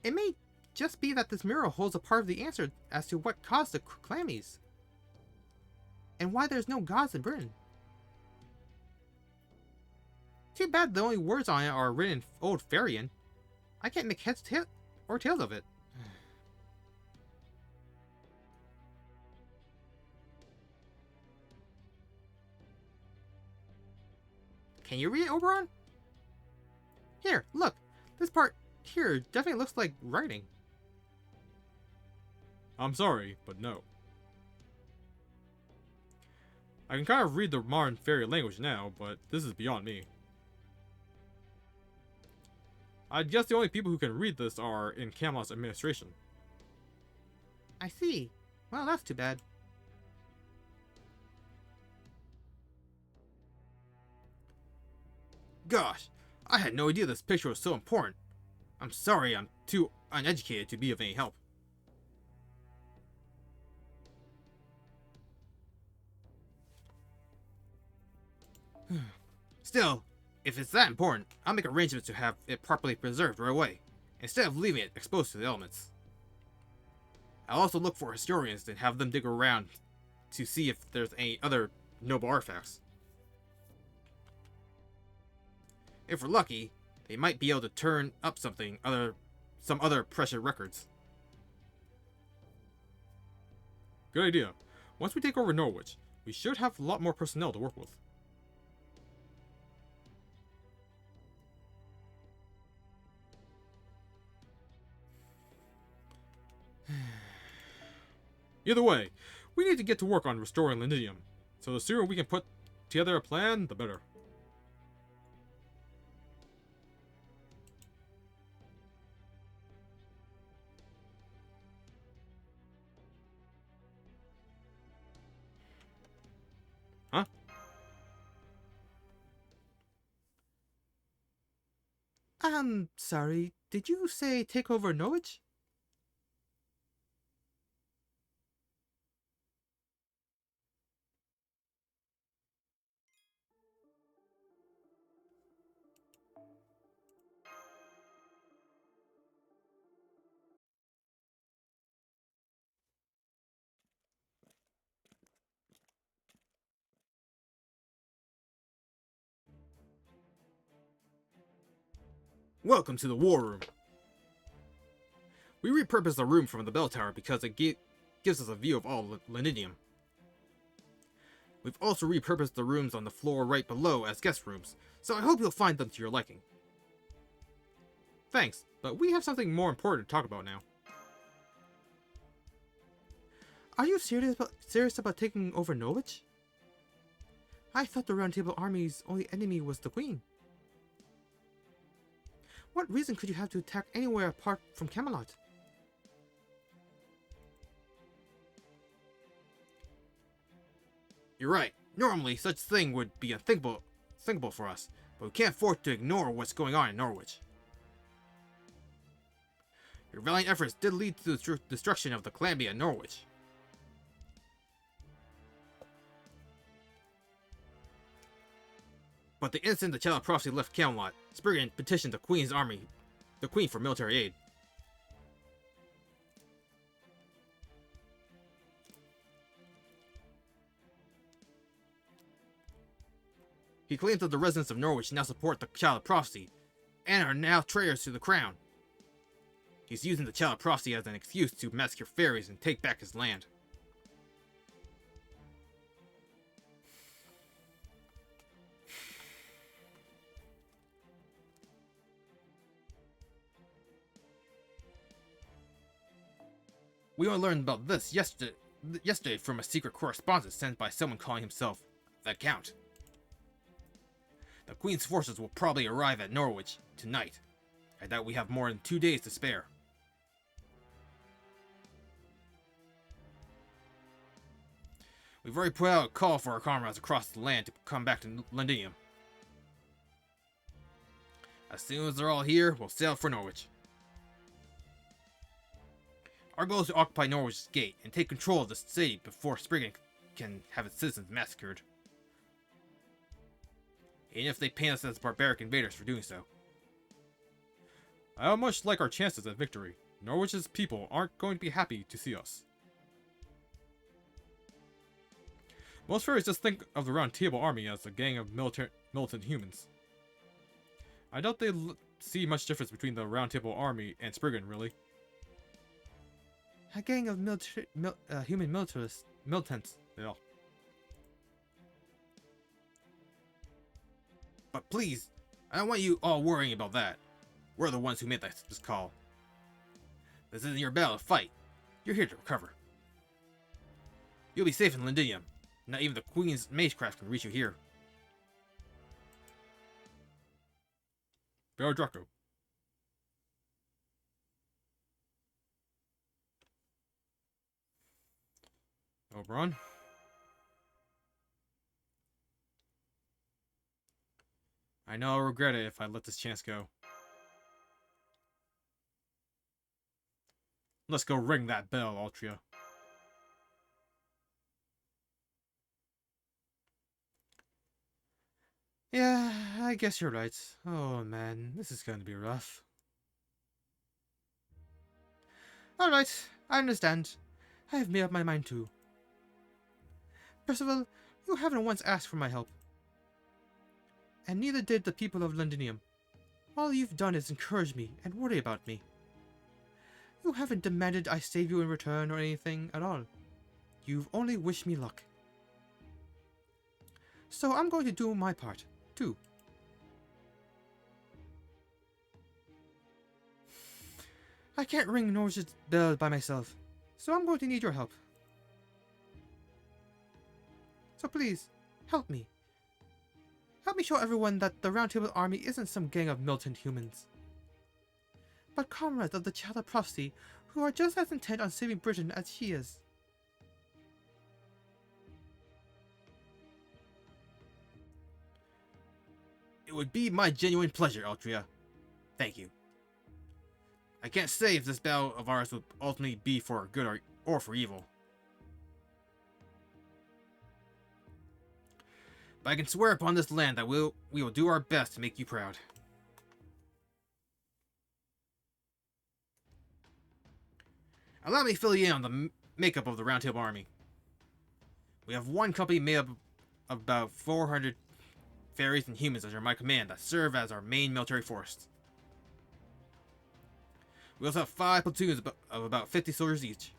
It may just be that this mural holds a part of the answer as to what caused the calamities, and why there's no gods in Britain. Too bad the only words on it are written in Old Fairy-ian. I can't make heads or tails of it. Can you read it, Oberon? Here, look. This part here definitely looks like writing. I'm sorry, but no. I can kind of read the modern fairy language now, but this is beyond me. I guess the only people who can read this are in Camelot's administration. I see. Well, that's too bad. Gosh, I had no idea this picture was so important. I'm sorry I'm too uneducated to be of any help. Still, if it's that important, I'll make arrangements to have it properly preserved right away, instead of leaving it exposed to the elements. I'll also look for historians and have them dig around to see if there's any other noble artifacts. If we're lucky, they might be able to turn up some other precious records. Good idea. Once we take over Norwich, we should have a lot more personnel to work with. Either way, we need to get to work on restoring Linidium, so the sooner we can put together a plan, the better. Huh? Sorry, did you say take over Norwich? Welcome to the War Room. We repurposed the room from the bell tower because it gives us a view of all Linidium. We've also repurposed the rooms on the floor right below as guest rooms, so I hope you'll find them to your liking. Thanks, but we have something more important to talk about now. Are you serious about taking over Norwich? I thought the Round Table Army's only enemy was the Queen. What reason could you have to attack anywhere apart from Camelot? You're right. Normally, such a thing would be unthinkable for us, but we can't afford to ignore what's going on in Norwich. Your valiant efforts did lead to the destruction of the Calamity at Norwich. But the instant the Child of Prophecy left Camelot, Spriggan petitioned the Queen for military aid. He claims that the residents of Norwich now support the Child of Prophecy, and are now traitors to the crown. He's using the Child of Prophecy as an excuse to massacre fairies and take back his land. We only learned about this yesterday from a secret correspondence sent by someone calling himself the Count. The Queen's forces will probably arrive at Norwich tonight. I doubt we have more than 2 days to spare. We've already put out a call for our comrades across the land to come back to Linidium. As soon as they're all here, we'll sail for Norwich. Our goal is to occupy Norwich's gate and take control of the city before Spriggan can have its citizens massacred. Even if they paint us as barbaric invaders for doing so. I don't much like our chances at victory. Norwich's people aren't going to be happy to see us. Most fairies just think of the Round Table Army as a gang of militant humans. I doubt they see much difference between the Round Table Army and Spriggan, really. A gang of human militants. Yeah. But please, I don't want you all worrying about that. We're the ones who made this call. This isn't your battle to fight. You're here to recover. You'll be safe in Lindinium. Not even the Queen's magecraft can reach you here. Baron Draco. Oberon. I know I'll regret it if I let this chance go. Let's go ring that bell, Altria. Yeah, I guess you're right. Oh man, this is going to be rough. Alright, I understand. I have made up my mind too. Percival, you haven't once asked for my help. And neither did the people of Londinium. All you've done is encourage me and worry about me. You haven't demanded I save you in return or anything at all. You've only wished me luck. So I'm going to do my part, too. I can't ring Norge's bell by myself, so I'm going to need your help. So please, help me. Help me show everyone that the Round Table Army isn't some gang of militant humans, but comrades of the Child of Prophecy who are just as intent on saving Britain as she is. It would be my genuine pleasure, Altria. Thank you. I can't say if this battle of ours will ultimately be for good or for evil. But I can swear upon this land that we will do our best to make you proud. Allow me to fill you in on the makeup of the Round Table Army. We have one company made up of about 400 fairies and humans under my command that serve as our main military force. We also have 5 platoons of about 50 soldiers each.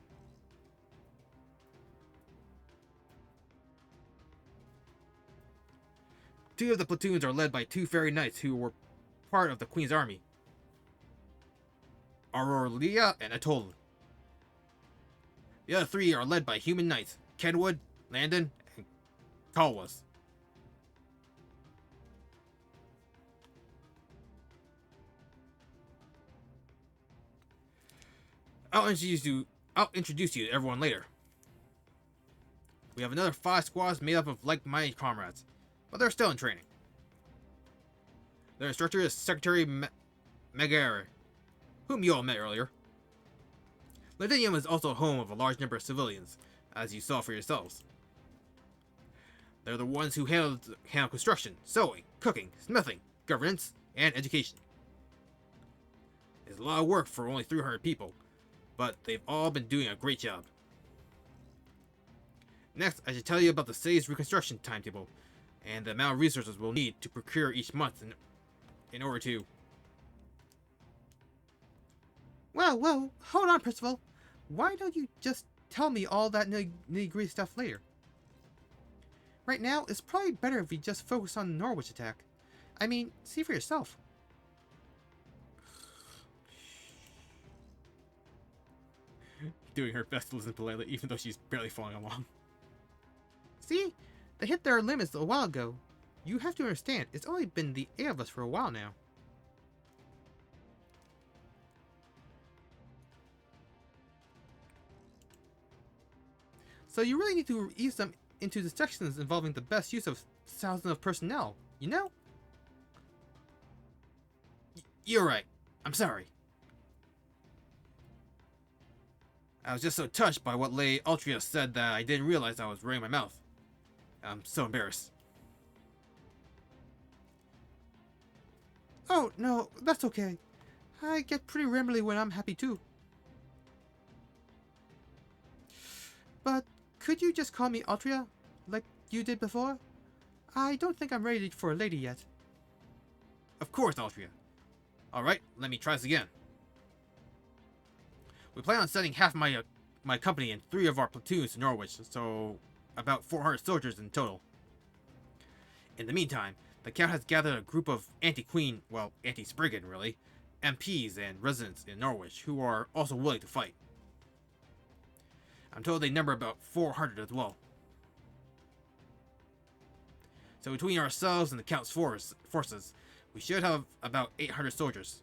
Two of the platoons are led by 2 fairy knights who were part of the Queen's army. Aurelia and Atoll. The other 3 are led by human knights, Kenwood, Landon, and Kalwas. I'll introduce you to everyone later. We have another 5 squads made up of like-minded comrades, but they're still in training. Their instructor is Secretary Megare, whom you all met earlier. Lydinium is also home of a large number of civilians, as you saw for yourselves. They're the ones who handle construction, sewing, cooking, smithing, governance, and education. It's a lot of work for only 300 people, but they've all been doing a great job. Next, I should tell you about the city's reconstruction timetable, and the amount of resources we'll need to procure each month in order to... Well, hold on, Percival. Why don't you just tell me all that nitty-gritty stuff later? Right now, it's probably better if we just focus on the Norwich attack. I mean, see for yourself. Doing her best to listen politely, even though she's barely following along. See? They hit their limits a while ago. You have to understand, it's only been the 8 of us for a while now. So you really need to ease them into the sections involving the best use of thousands of personnel, you know? You're right. I'm sorry. I was just so touched by what Lady Altria said that I didn't realize I was running my mouth. I'm so embarrassed. Oh, no, that's okay. I get pretty rambly when I'm happy too. But could you just call me Altria, like you did before? I don't think I'm ready for a lady yet. Of course, Altria. Alright, let me try this again. We plan on sending half my company and 3 of our platoons to Norwich, so about 400 soldiers in total. In the meantime, The Count has gathered a group of anti-Queen, well, anti-Spriggan, really, MPs and residents in Norwich who are also willing to fight. I'm told they number about 400 as well. So between ourselves and the Count's forces, we should have about 800 soldiers.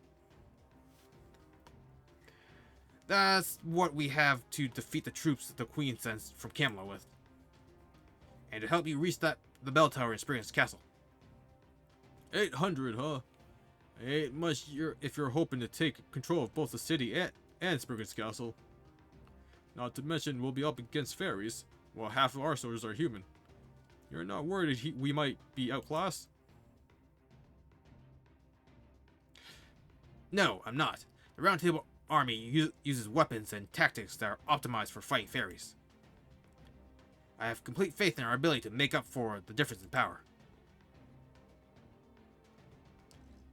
That's what we have to defeat the troops the Queen sends from Camelot with. And to help you reach the bell tower in Spriggan's castle. 800, huh? Ain't much if you're hoping to take control of both the city and Spriggan's castle. Not to mention, we'll be up against fairies, while half of our soldiers are human. You're not worried we might be outclassed? No, I'm not. The Round Table Army uses weapons and tactics that are optimized for fighting fairies. I have complete faith in our ability to make up for the difference in power.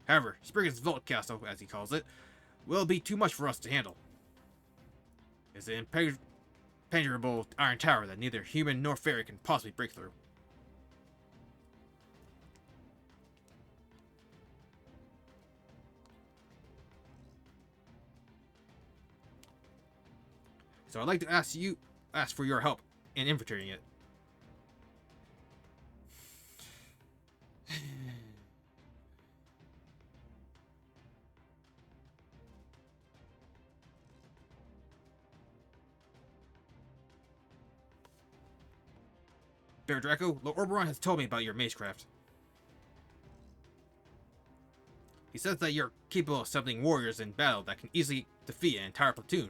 However, Spriggan's Vault Castle, as he calls it, will be too much for us to handle. It's an impenetrable iron tower that neither human nor fairy can possibly break through. So I'd like to ask for your help in infiltrating it. Bear Draco, Lord Oberon has told me about your magecraft. He says that you're capable of summoning warriors in battle that can easily defeat an entire platoon.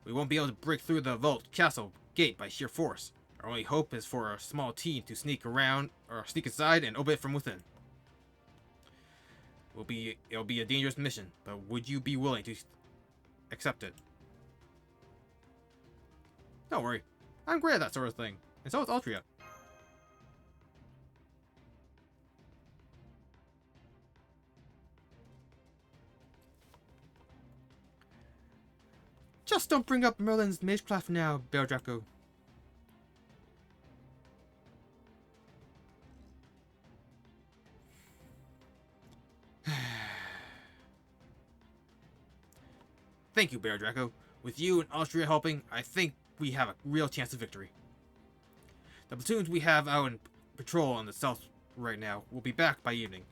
We won't be able to break through the vault castle gate by sheer force. Our only hope is for a small team to sneak inside and open it from within. It'll be a dangerous mission, but would you be willing to accept it? Don't worry, I'm great at that sort of thing, and so is Altria. Just don't bring up Merlin's magecraft now, Bear Draco. Thank you, Bear Draco. With you and Austria helping, I think we have a real chance of victory. The platoons we have out in patrol on the south right now will be back by evening.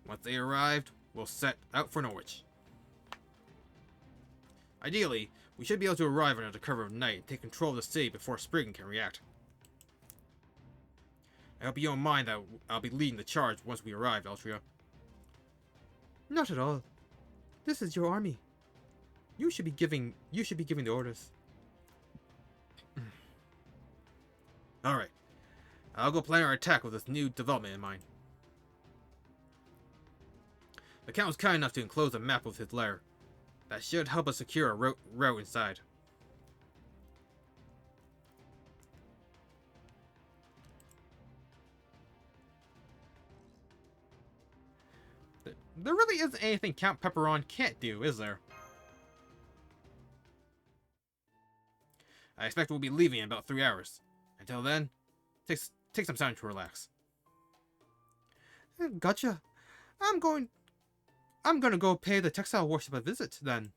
Once they arrived, we'll set out for Norwich. Ideally, we should be able to arrive under the cover of night and take control of the city before Spriggan can react. I hope you don't mind that I'll be leading the charge once we arrive, Altria. Not at all. This is your army. You should be giving the orders. Alright. I'll go plan our attack with this new development in mind. The Count was kind enough to enclose a map of his lair. That should help us secure a route inside. There really isn't anything Count Pepperon can't do, is there? I expect we'll be leaving in about 3 hours. Until then, take some time to relax. Gotcha. I'm gonna go pay the textile workshop a visit, then.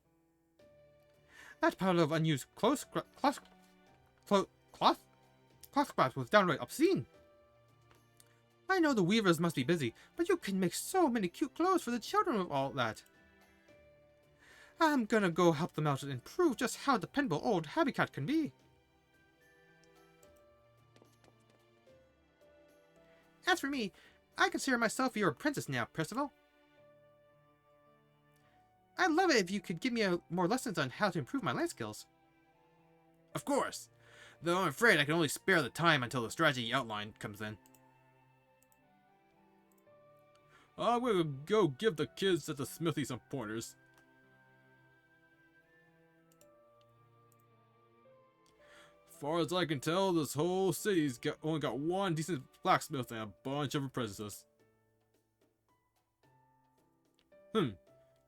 That pile of unused cloth scraps was downright obscene. I know the weavers must be busy, but you can make so many cute clothes for the children with all that. I'm gonna go help them out and prove just how dependable old Habitat can be. As for me, I consider myself your apprentice now, Percival. I'd love it if you could give me more lessons on how to improve my land skills. Of course, though I'm afraid I can only spare the time until the strategy outline comes in. I'm gonna go give the kids at the smithy some pointers. Far as I can tell, this whole city's only got one decent blacksmith and a bunch of apprentices.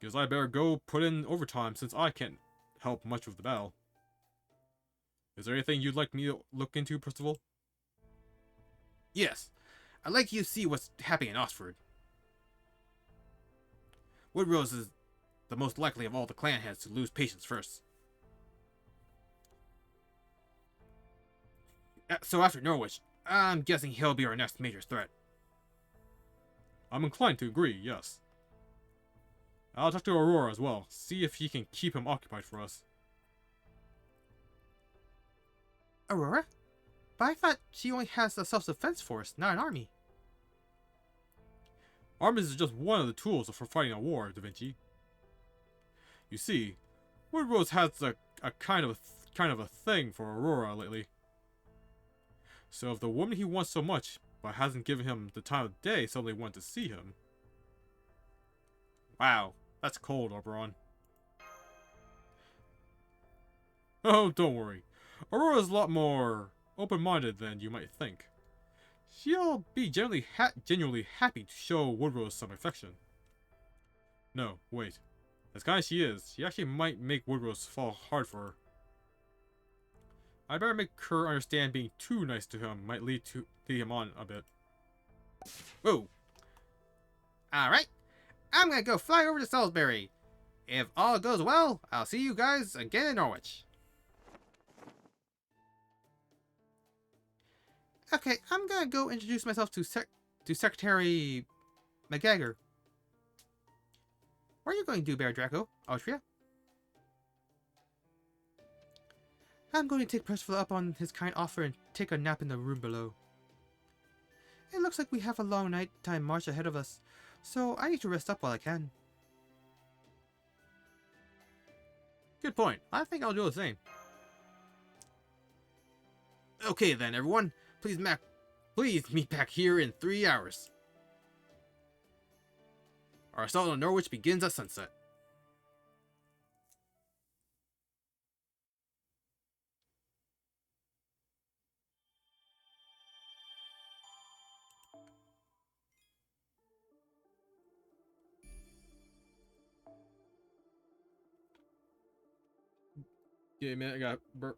Guess I better go put in overtime since I can't help much with the battle. Is there anything you'd like me to look into, Percival? Yes. I'd like you to see what's happening in Oxford. Woodrose is the most likely of all the clan heads to lose patience first. So after Norwich, I'm guessing he'll be our next major threat. I'm inclined to agree, yes. I'll talk to Aurora as well, see if he can keep him occupied for us. Aurora? But I thought she only has a self-defense force, not an army. Armies is just one of the tools for fighting a war, Da Vinci. You see, Woodrose has a kind of a thing for Aurora lately. So if the woman he wants so much, but hasn't given him the time of day, suddenly wants to see him. Wow, that's cold, Oberon. Oh, don't worry. Aurora's a lot more open-minded than you might think. She'll be genuinely happy to show Woodrose some affection. No, wait. As kind as she is, she actually might make Woodrose fall hard for her. I better make her understand being too nice to him might lead him on a bit. Whoa. Alright. I'm gonna go fly over to Salisbury. If all goes well, I'll see you guys again in Norwich. Okay, I'm gonna go introduce myself to Secretary McGagger. What are you going to do, Bear Draco? Austria? I'm going to take Percival up on his kind offer and take a nap in the room below. It looks like we have a long nighttime march ahead of us, so I need to rest up while I can. Good point. I think I'll do the same. Okay then, everyone. Please meet back here in 3 hours. Our assault on Norwich begins at sunset. Yeah, man, I got burp.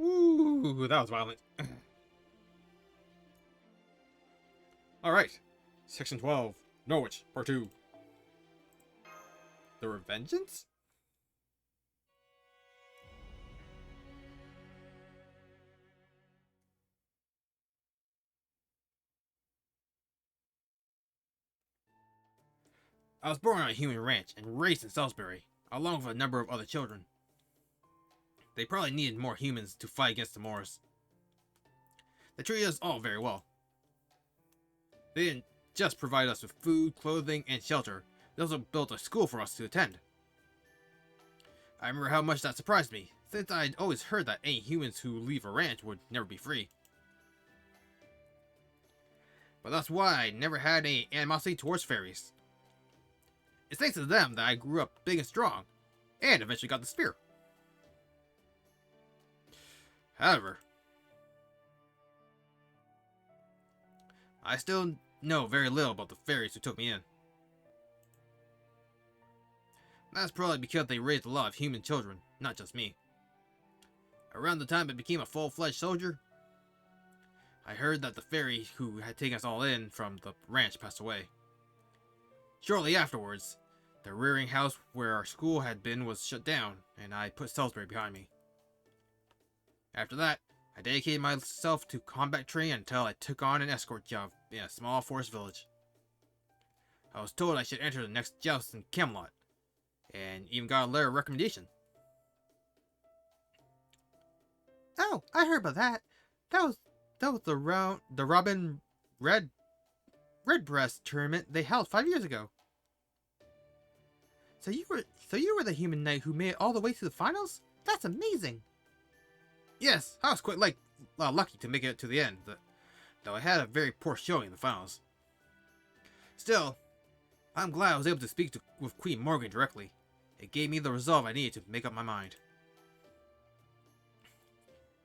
Ooh, that was violent. Alright. Section 12. Norwich, Part 2. The Revengeance? I was born on a human ranch and raised in Salisbury, along with a number of other children. They probably needed more humans to fight against the Moors. They treated us all very well. They didn't just provide us with food, clothing, and shelter, they also built a school for us to attend. I remember how much that surprised me, since I'd always heard that any humans who leave a ranch would never be free. But that's why I never had any animosity towards fairies. It's thanks to them that I grew up big and strong, and eventually got the spear. However, I still know very little about the fairies who took me in. That's probably because they raised a lot of human children, not just me. Around the time I became a full-fledged soldier, I heard that the fairy who had taken us all in from the ranch passed away. Shortly afterwards, the rearing house where our school had been was shut down, and I put Salisbury behind me. After that, I dedicated myself to combat training until I took on an escort job in a small forest village. I was told I should enter the next joust in Camelot, and even got a letter of recommendation. Oh, I heard about that. That was the Robin Redbreast tournament they held 5 years ago. So you were the human knight who made it all the way to the finals? That's amazing. Yes, I was quite lucky to make it to the end, though I had a very poor showing in the finals. Still, I'm glad I was able to speak with Queen Morgan directly, It gave me the resolve I needed to make up my mind.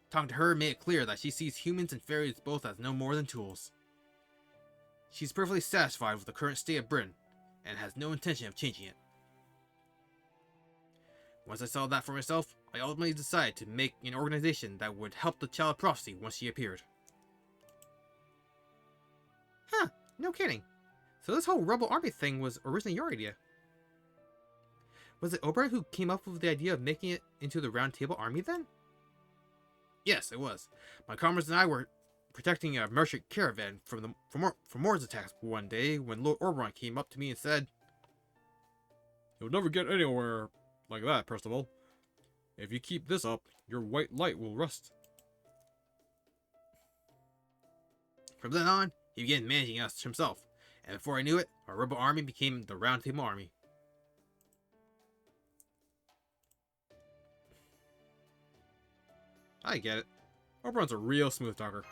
Talking to her made it clear that she sees humans and fairies both as no more than tools. She's perfectly satisfied with the current state of Britain, and has no intention of changing it. Once I saw that for myself, I ultimately decided to make an organization that would help the Child of Prophecy once she appeared. Huh, no kidding. So this whole rebel army thing was originally your idea. Was it Oberon who came up with the idea of making it into the Round Table Army then? Yes, it was. My comrades and I were protecting a merchant caravan from Mord's attacks one day when Lord Oberon came up to me and said, "You'll never get anywhere like that, Percival. If you keep this up, your white light will rust." From then on, he began managing us himself, and before I knew it, our rebel army became the Round Table Army. I get it. Oberon's a real smooth talker.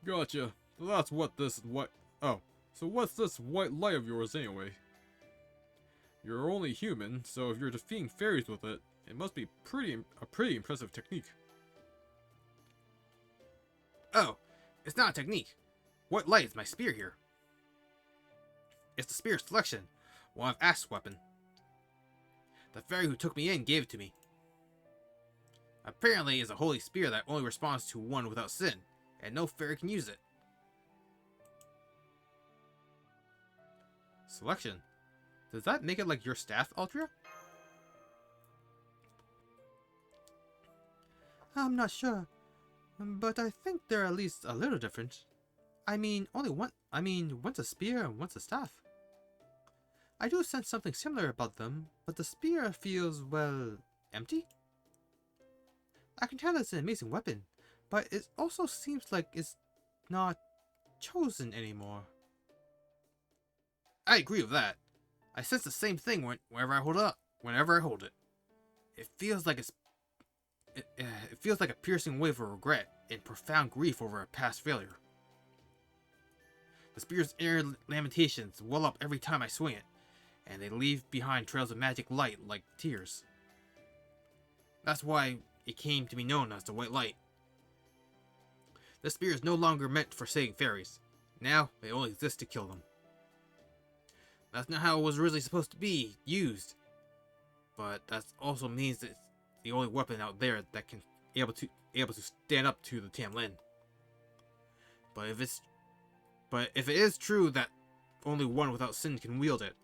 Gotcha. So that's what this white... Oh, so what's this white light of yours anyway? You're only human, so if you're defeating fairies with it, it must be a pretty impressive technique. Oh, it's not a technique. What light is my spear here? It's the spear selection, one of Ash's weapon. The fairy who took me in gave it to me. Apparently, it's a holy spear that only responds to one without sin, and no fairy can use it. Selection? Does that make it like your staff, Altria? I'm not sure, but I think they're at least a little different. One's a spear and one's a staff. I do sense something similar about them, but the spear feels, well, empty? I can tell it's an amazing weapon, but it also seems like it's not chosen anymore. I agree with that. I sense the same thing whenever I hold it up. Whenever I hold it, it feels like it feels like a piercing wave of regret and profound grief over a past failure. The spear's inner lamentations well up every time I swing it, and they leave behind trails of magic light like tears. That's why it came to be known as the White Light. This spear is no longer meant for saving fairies. Now, it only exists to kill them. That's not how it was originally supposed to be used. But that also means that it's the only weapon out there that can able to stand up to the Tam Lin. But if it is true that only one without sin can wield it,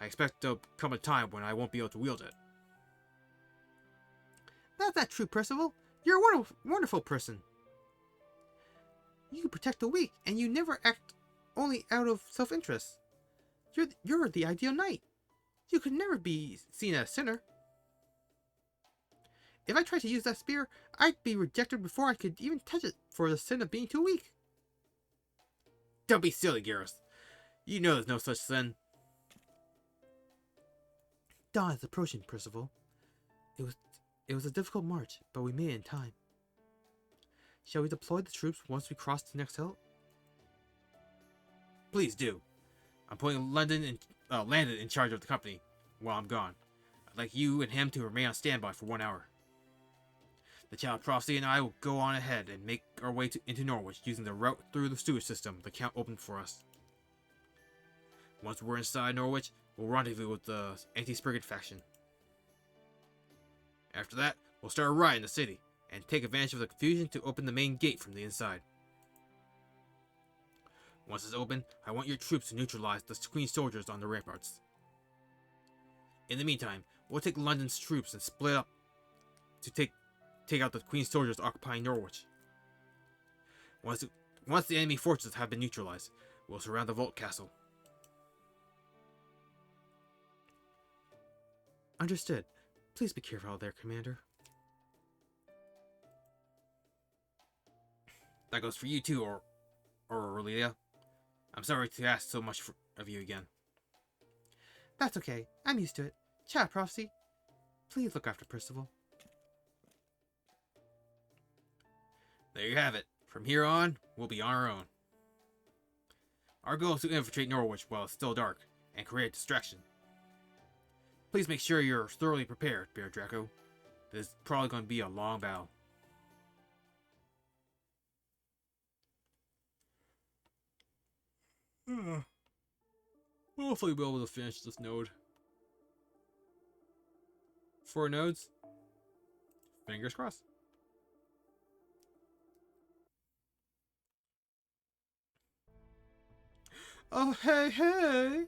I expect there'll come a time when I won't be able to wield it. That's not true, Percival. You're a wonderful person. You protect the weak, and you never act only out of self-interest. You're the ideal knight. You could never be seen as a sinner. If I tried to use that spear, I'd be rejected before I could even touch it for the sin of being too weak. Don't be silly, Garrus. You know there's no such sin. Dawn is approaching, Percival. It was a difficult march, but we made it in time. Shall we deploy the troops once we cross the next hill? Please do. I'm putting Landon in charge of the company while I'm gone. I'd like you and him to remain on standby for 1 hour. The Child of Prophecy and I will go on ahead and make our way into Norwich using the route through the sewage system the Count opened for us. Once we're inside Norwich, we'll rendezvous with the anti-Spriggan faction. After that, we'll start a riot in the city, and take advantage of the confusion to open the main gate from the inside. Once it's open, I want your troops to neutralize the Queen's soldiers on the ramparts. In the meantime, we'll take London's troops and split up to take out the Queen's soldiers occupying Norwich. Once the enemy forces have been neutralized, we'll surround the Vault Castle. Understood. Please be careful out there, Commander. That goes for you too, or Aurelia. I'm sorry to ask so much of you again. That's okay. I'm used to it. Child Prophecy, please look after Percival. There you have it. From here on, we'll be on our own. Our goal is to infiltrate Norwich while it's still dark, and create a distraction. Please make sure you're thoroughly prepared, Bear Draco. This is probably going to be a long battle. Hopefully we'll be able to finish this node. 4 nodes. Fingers crossed. Oh, hey!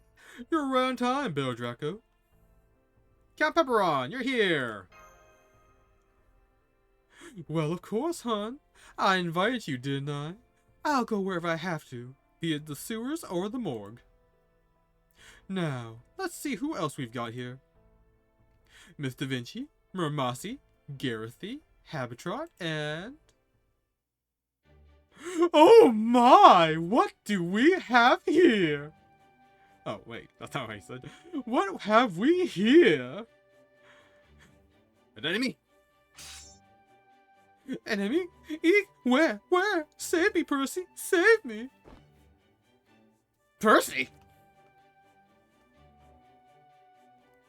You're right on time, Bear Draco. Count Pepperon, you're here! Well, of course, hon. I invited you, didn't I? I'll go wherever I have to, be it the sewers or the morgue. Now, let's see who else we've got here. Miss Da Vinci, Mermasi, Garethy, Habitrot, and... Oh my! What do we have here? Oh, wait, that's not what I said. What have we here? An enemy? Enemy? Eek? Where? Save me, Percy! Save me! Percy?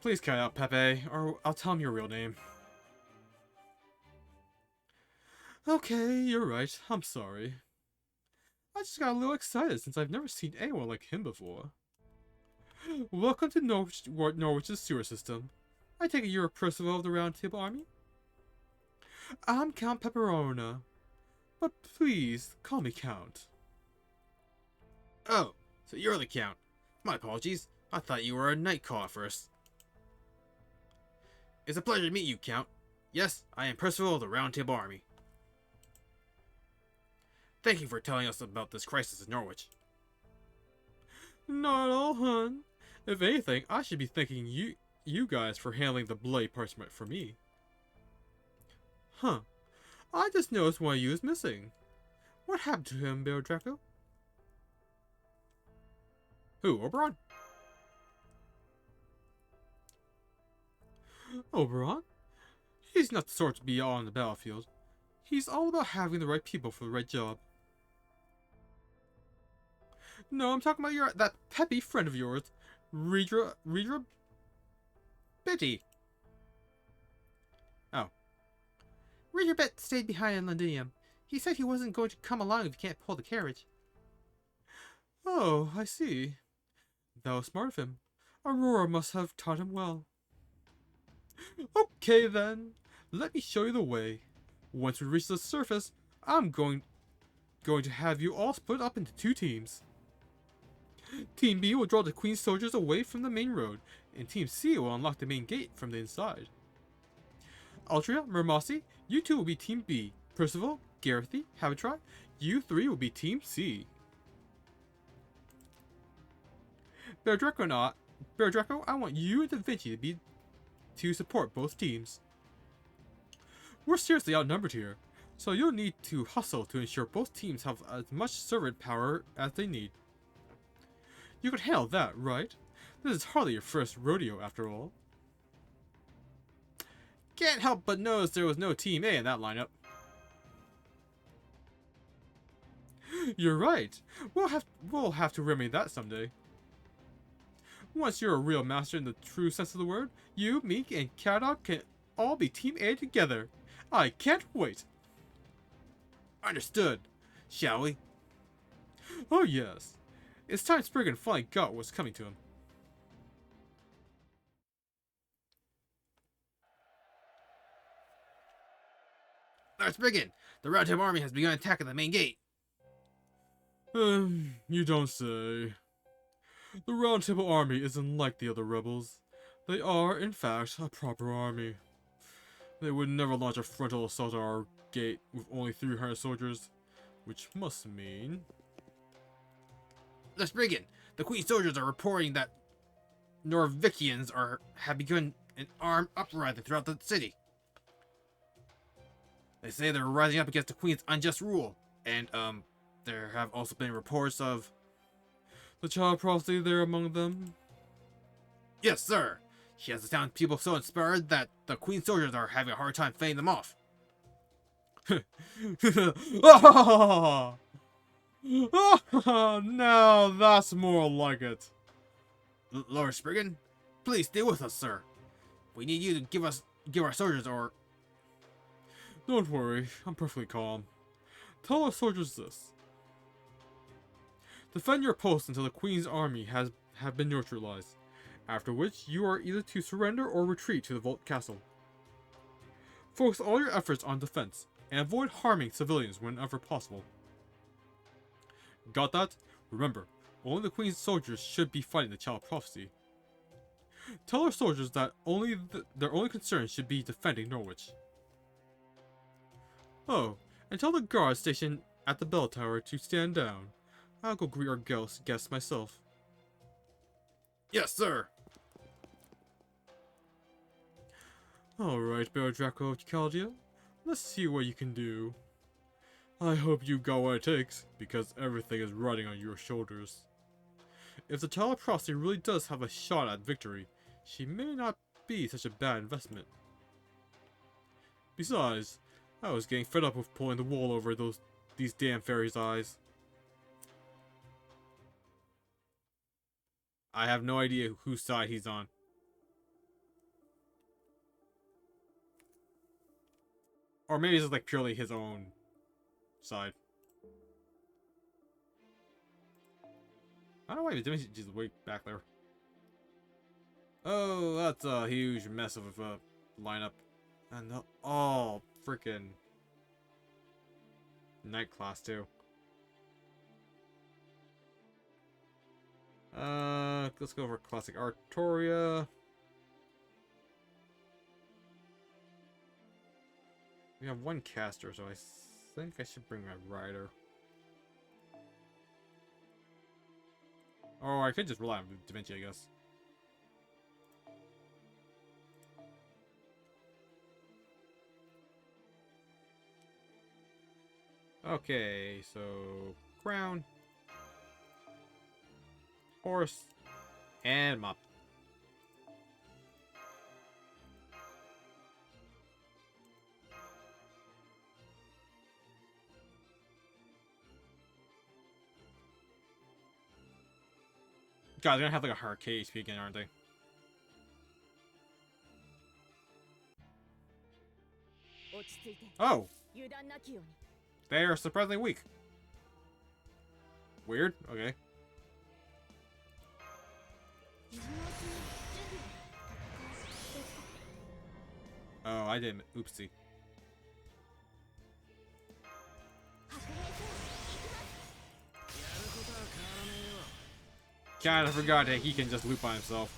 Please cut out Pepe, or I'll tell him your real name. Okay, you're right. I'm sorry. I just got a little excited since I've never seen anyone like him before. Welcome to Norwich's sewer system. I take it you're a Percival of the Round Table Army? I'm Count Pepperona, but please call me Count. Oh, so you're the Count. My apologies. I thought you were a night call at first. It's a pleasure to meet you, Count. Yes, I am Percival of the Round Table Army. Thank you for telling us about this crisis in Norwich. Not at all, hun. If anything, I should be thanking you guys for handling the bloody parchment for me. Huh. I just noticed one of you is missing. What happened to him, Bear Draco? Who, Oberon? Oberon? He's not the sort to be on the battlefield. He's all about having the right people for the right job. No, I'm talking about that peppy friend of yours, Redra Betty. Oh. Redra Bet stayed behind in Londinium. He said he wasn't going to come along if you can't pull the carriage. Oh, I see. That was smart of him. Aurora must have taught him well. Okay then, let me show you the way. Once we reach the surface, I'm going to have you all split up into 2 teams. Team B will draw the Queen's soldiers away from the main road, and Team C will unlock the main gate from the inside. Altria, Mermasi, you 2 will be Team B. Percival, Garethy, Habitrot, you 3 will be Team C. Bear Draco, I want you and Da Vinci to support both teams. We're seriously outnumbered here, so you'll need to hustle to ensure both teams have as much servant power as they need. You can handle that, right? This is hardly your first rodeo, after all. Can't help but notice there was no Team A in that lineup. You're right. We'll have to remedy that someday. Once you're a real master in the true sense of the word, you, Meek, and Catdog can all be Team A together. I can't wait. Understood. Shall we? Oh yes. It's time Spriggan finally got what's coming to him. Lord Spriggan, the Round Table Army has begun attacking the main gate. You don't say. The Round Table Army isn't like the other rebels. They are, in fact, a proper army. They would never launch a frontal assault on our gate with only 300 soldiers, which must mean... The Spriggan, the Queen's soldiers are reporting that Norvikians have begun an armed uprising throughout the city. They say they're rising up against the Queen's unjust rule, and, there have also been reports of... The child prophecy there among them? Yes, sir. She has the townspeople so inspired that the Queen's soldiers are having a hard time fending them off. Now that's more like it. Lord Spriggan, please stay with us, sir. We need you to give our soldiers or... Don't worry, I'm perfectly calm. Tell our soldiers this. Defend your post until the Queen's army have been neutralized, after which you are either to surrender or retreat to the Vault Castle. Focus all your efforts on defense, and avoid harming civilians whenever possible. Got that? Remember, only the Queen's soldiers should be fighting the Child Prophecy. Tell our soldiers that their only concern should be defending Norwich. Oh, and tell the guards stationed at the bell tower to stand down. I'll go greet our guests myself. Yes, sir! Alright, Baron Draco of Chaldea. Let's see what you can do. I hope you got what it takes, because everything is riding on your shoulders. If the Child Prophecy really does have a shot at victory, she may not be such a bad investment. Besides, I was getting fed up with pulling the wool over these damn fairies' eyes. I have no idea whose side he's on. Or maybe it's like purely his own side. I don't know why he's just way back there. Oh, that's a huge mess of a lineup. And oh, freaking night class too. Let's go for classic Artoria. We have one caster, so I think I should bring my rider. Or I could just rely on Da Vinci, I guess. Okay, so crown, horse, and mop. God, they're gonna have like a hard KHP again, aren't they? Oh! They are surprisingly weak. Weird. Okay. Oh, I didn't. Oopsie. Kinda forgot that he can just loop by himself.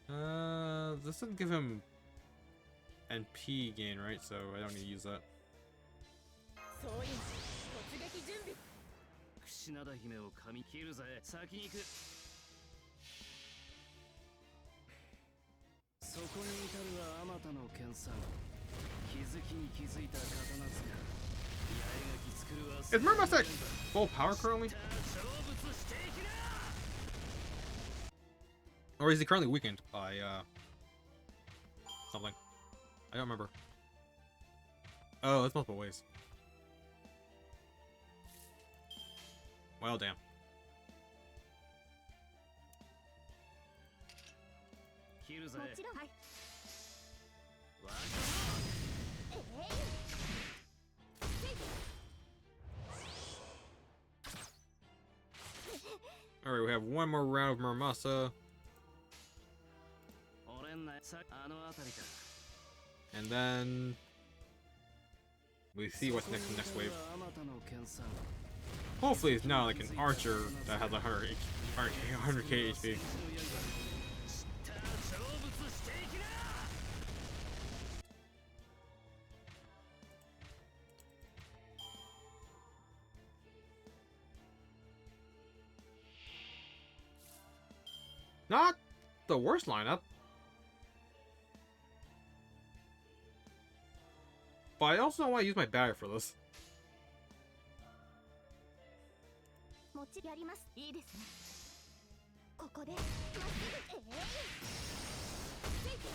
This doesn't give him NP gain, right? So I don't need to use that. Is Murmust at full power currently? Or is he currently weakened by something? I don't remember. Oh, that's multiple ways. Well, damn. Alright, we have one more round of Murmasa. And then we see what's next wave. Hopefully it's not like an archer that has 100k HP. Not the worst lineup. But I also don't want to use my battery for this. But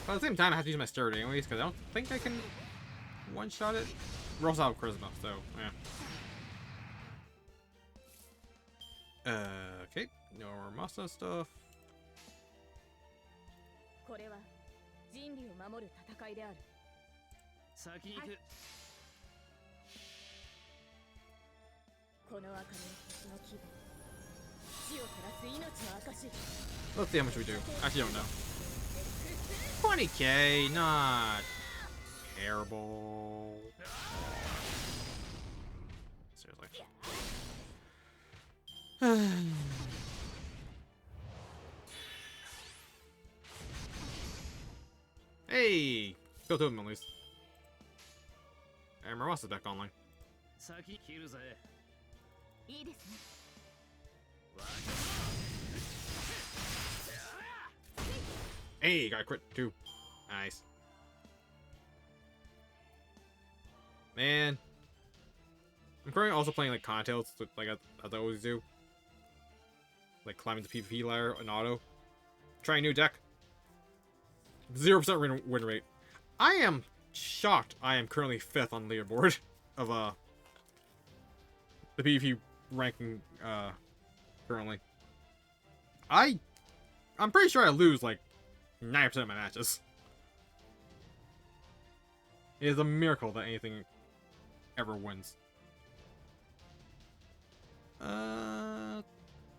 at the same time, I have to use my sturdy anyways, because I don't think I can one-shot it. We're also out of charisma, so yeah. Okay, no more Masa stuff. これは人類を守る戦いである。先に行く。この明かりの星の希望、地を照らす命の証。 Let's see how much we do. Actually, I don't know. 20k, not terrible. Seriously. Hey! Go to him at least. And Marasa's back online. 先切るぜ。いいですね。 Hey, got a crit too. Nice. Man. I'm currently also playing like Contales, like as I always do. Like climbing the PvP ladder in auto. Try a new deck. 0% win rate. I am shocked I am currently 5th on the leaderboard of the PvP ranking currently. I'm pretty sure I lose like 90% of my matches. It is a miracle that anything ever wins. Remember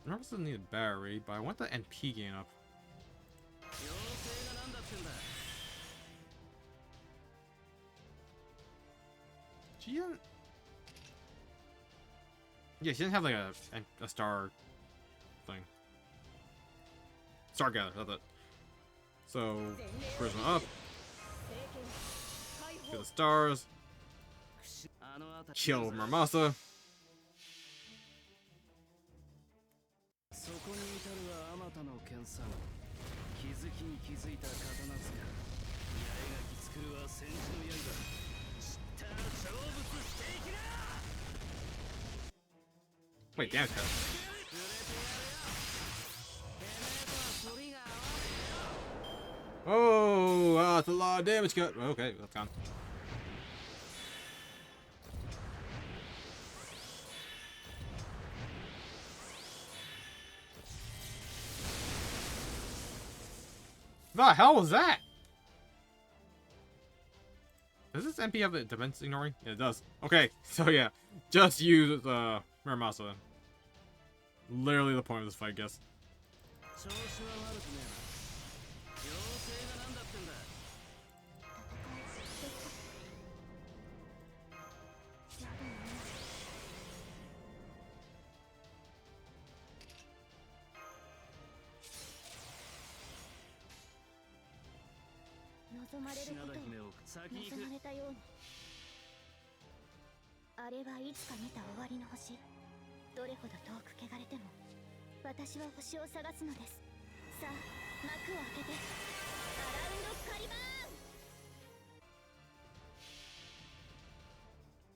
doesn't need a battery, but I want the NP gain up. She doesn't... Yeah, she doesn't have like a star thing. Star gather, that's it. So, charisma up. Get the stars. Kill Murmasa. そこに至るはあまたの剣さん。気づきに気づいた刀塚。八重垣作るは戦士の刃。知ったら成仏していきな。 Wait, damage cut. Oh, that's a lot of damage cut. Okay, that's gone. The hell was that? Does this MP have the defense ignoring? Yeah, it does. Okay, so yeah, just use Muramasa then. Literally the point of this fight, I guess. 調子は悪くねえな。妖精が何だってんだ。望まれることを望まれたように。あれはいつか見た終わりの星。どれほど遠く汚れても私は星を探すのです。さあ幕を開けてアラウンドカリバーン。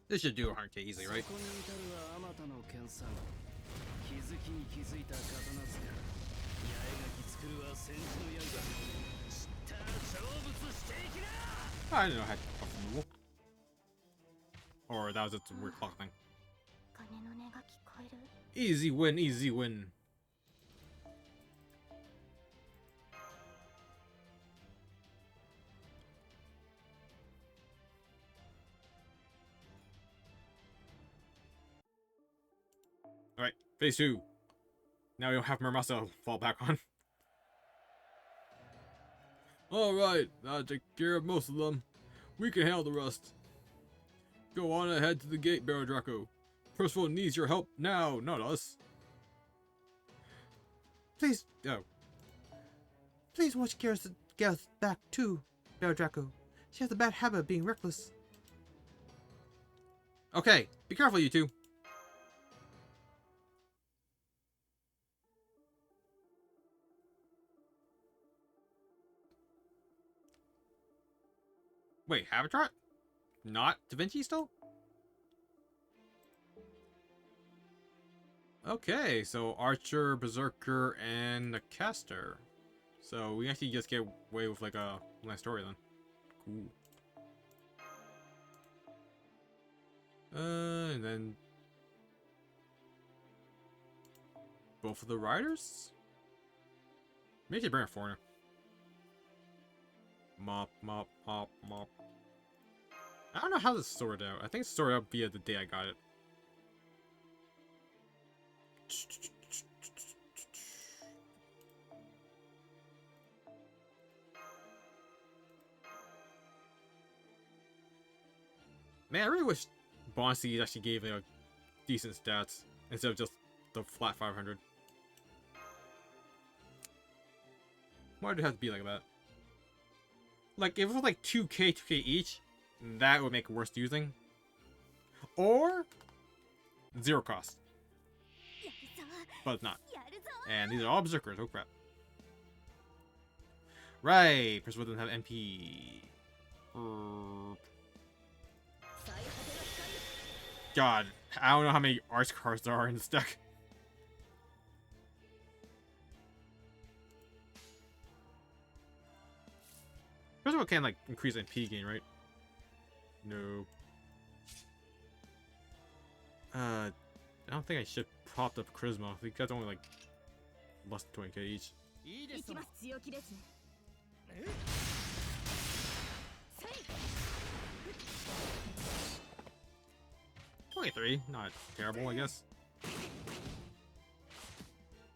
This should do 100k easily, right? そこに至るはあまたの剣さん。気づきに気づいた刀塚。八重垣作るは戦士の刃。知ったら成仏していきな。 I didn't know I had a move. Or that was just a weird clock thing. 鐘の音が聞こえる。 Easy win, easy win. Alright, phase 2. Now we don't have Murmasa fall back on. Alright, I'll take care of most of them. We can handle the rest. Go on ahead to the gate, Baron Draco. Percival needs your help now, not us. Please, Please watch Gareth back too, Baron Draco. She has a bad habit of being reckless. Okay, be careful, you two. Wait, Habitat? Not Da Vinci still? Okay, so Archer, Berserker, and the Caster. So we actually just get away with like a nice story then. Cool. And then both of the riders? Maybe they bring a foreigner. Mop, mop, mop, mop. I don't know how this is sorted out. I think it's sorted out via the day I got it. Man, I really wish Bossy actually gave like decent stats instead of just the flat 500. Why do it have to be like that? Like, if it was like 2k each, that would make it worth using. Or 0 cost. But it's not. And these are all berserkers, oh crap. Right, Percival doesn't have MP. God, I don't know how many arts cards there are in this deck. Percival can like increase MP gain, right? No. I don't think I should prop up Charisma. I think that's only like less than 20k each. 23, not terrible, I guess.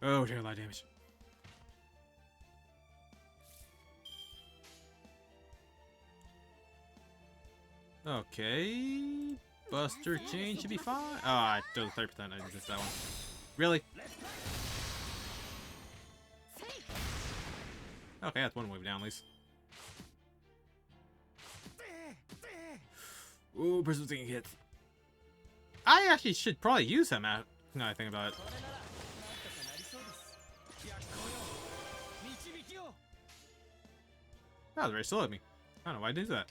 Oh, dear, a lot of damage. Okay, Buster Chain should be fine. Ah, it does 30%. I missed that one. Really? Okay, that's one wave down at least. Ooh, Bristol's taking hits. I actually should probably use him now I think about it. That was very slow at me. I don't know why I did that.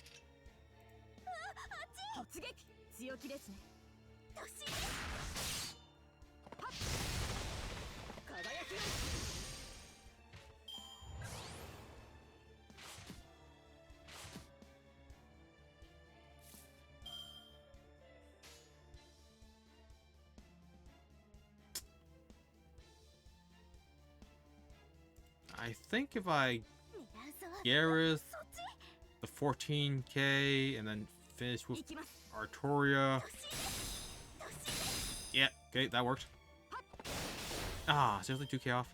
I think if I Gareth the 14k and then finish with Artoria. Yeah, okay, that worked. Ah, seriously, 2k off.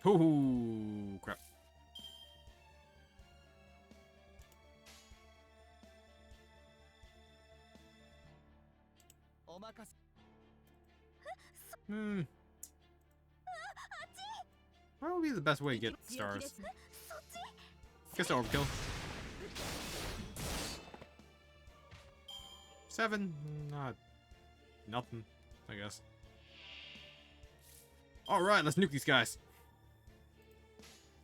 Ooh, crap. What would be the best way to get stars? Guess overkill. 7, not nothing, I guess. All right, let's nuke these guys.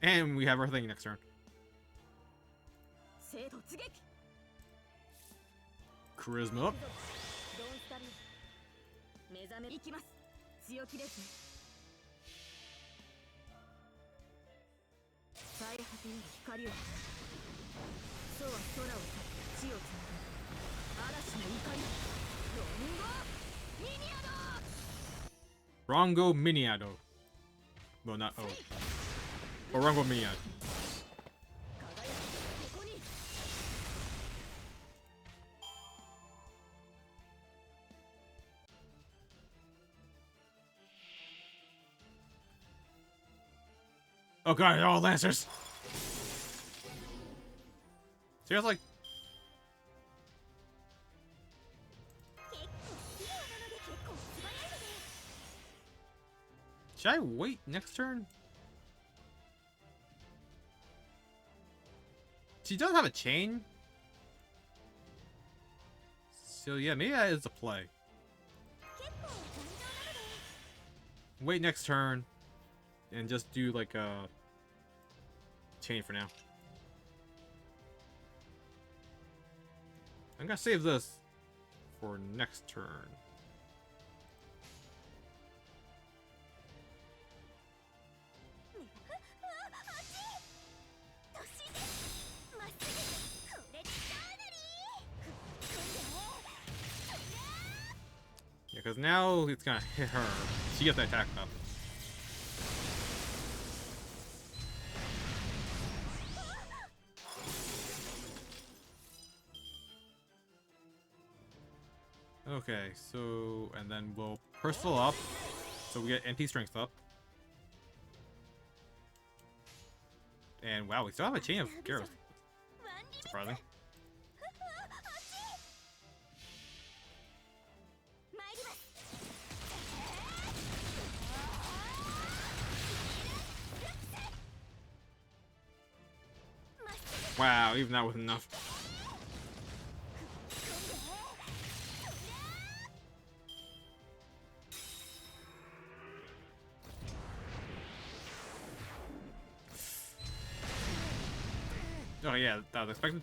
And we have our thing next turn. Charisma up. Rongo Miniado. Well, not O. Or Rongo Miniado. Oh god, they're all Lancers! Seriously? Should I wait next turn? She does have a chain. So yeah, maybe that is a play. Wait next turn. And just do like a chain for now. I'm gonna save this for next turn. Yeah, because now it's gonna hit her. She gets the attack up. Okay, so, and then we'll Percival up, so we get NP strength up. And wow, we still have a chain of Gareth. Surprising. Wow, even that was enough. Oh yeah, that was expected.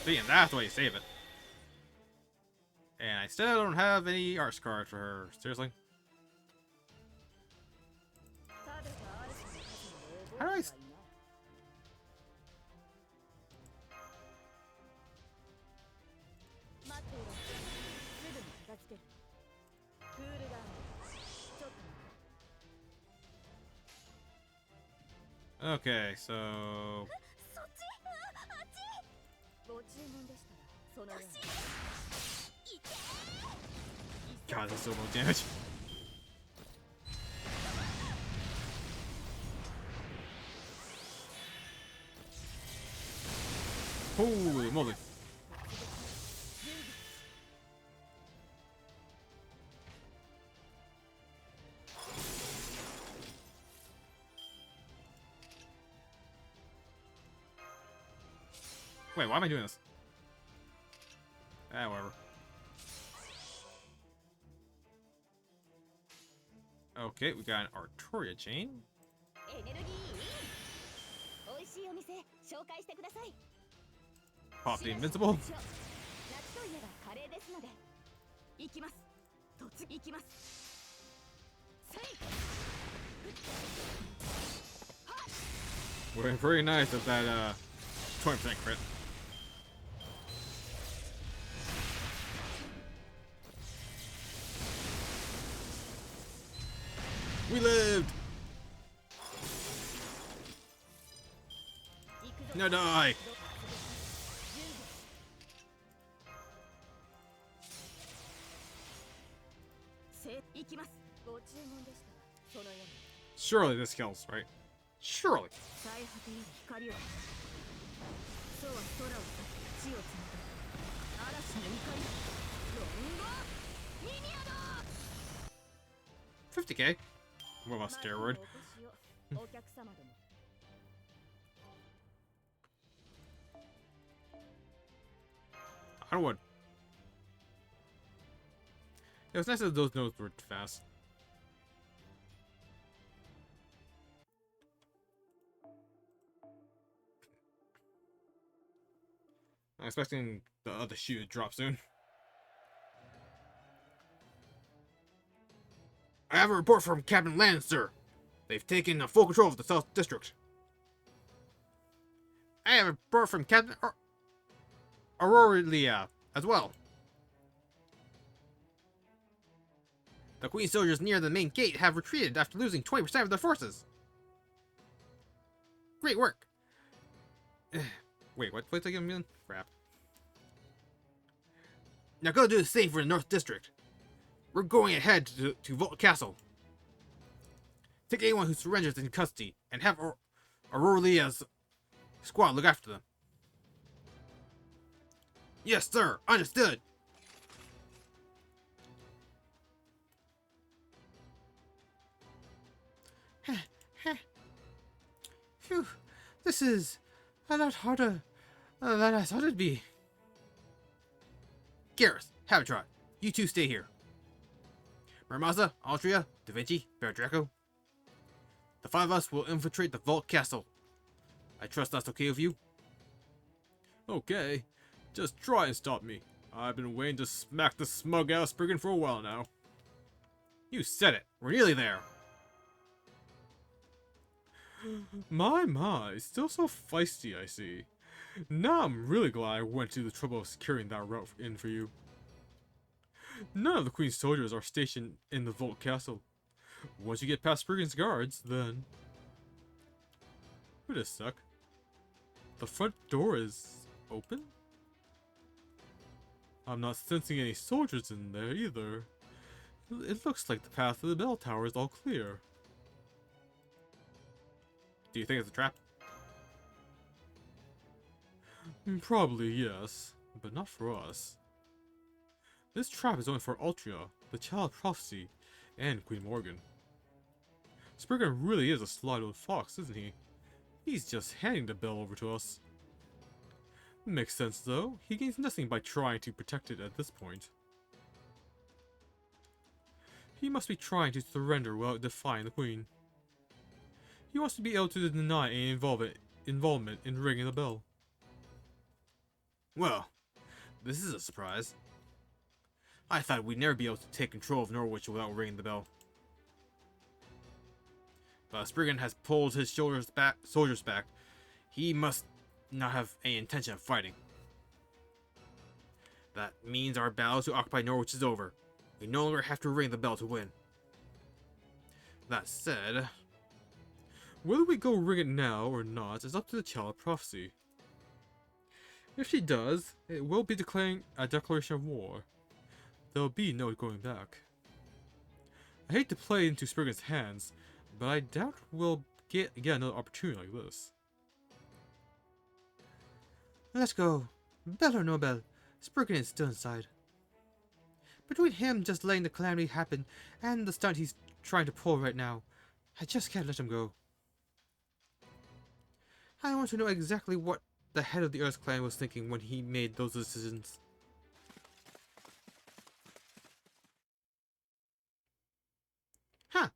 See, and that's the way you save it. And I still don't have any arts card for her. Seriously? How do I... Okay, so... God, that's so low damage. Holy moly. Wait, why am I doing this? Ah, whatever. Okay, we got an Arturia chain. Pop the invincible. Would have been pretty nice if that 20% crit. We lived! No, die! Surely this kills, right? Surely. $50K? What about steroid? Onward. It was nice that those notes were fast. I'm expecting the other shoe to drop soon. I have a report from Captain Lannister. They've taken full control of the South District. I have a report from Captain Aurelia as well. The Queen soldiers near the main gate have retreated after losing 20% of their forces. Great work. Wait, what place again? Crap. Now go do the same for the North District. We're going ahead to Vault Castle. Take anyone who surrenders in custody and have Aurelia's squad look after them. Yes, sir. Understood. Phew. This is a lot harder than I thought it'd be. Gareth, Habitrot, you two stay here. Murmaza, Altria, Da Vinci, Bear Draco. The five of us will infiltrate the Vault Castle. I trust that's okay with you? Okay. Just try and stop me. I've been waiting to smack the smug ass brigand for a while now. You said it. We're nearly there. My, still so feisty, I see. Now I'm really glad I went to the trouble of securing that route in for you. None of the Queen's soldiers are stationed in the Vault Castle. Once you get past Spriggan's guards, then... Wait a sec. The front door is open? I'm not sensing any soldiers in there either. It looks like the path to the bell tower is all clear. Do you think it's a trap? Probably yes, but not for us. This trap is only for Altria, the Child of Prophecy, and Queen Morgan. Spriggan really is a sly old fox, isn't he? He's just handing the bell over to us. Makes sense though, he gains nothing by trying to protect it at this point. He must be trying to surrender without defying the Queen. He wants to be able to deny any involvement in ringing the bell. Well, this is a surprise. I thought we'd never be able to take control of Norwich without ringing the bell. But Spriggan has pulled his soldiers back. He must not have any intention of fighting. That means our battle to occupy Norwich is over. We no longer have to ring the bell to win. That said, whether we go ring it now or not is up to the Child of Prophecy. If she does, it will be declaring a declaration of war. There'll be no going back. I hate to play into Spriggan's hands, but I doubt we'll get another opportunity like this. let's go. Bell or no bell, Spriggan is still inside. Between him just letting the calamity happen and the stunt he's trying to pull right now, I just can't let him go. I want to know exactly what the head of the Earth Clan was thinking when he made those decisions. Huh.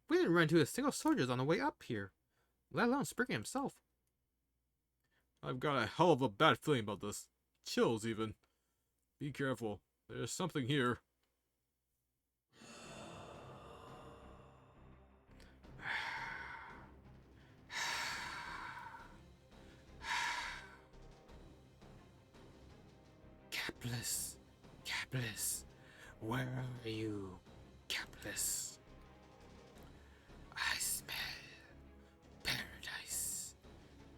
We didn't run into a single soldiers on the way up here, let alone Spriggan himself. I've got a hell of a bad feeling about this. Chills even. Be careful. There's something here. Capless, where are you, Capless? I smell paradise.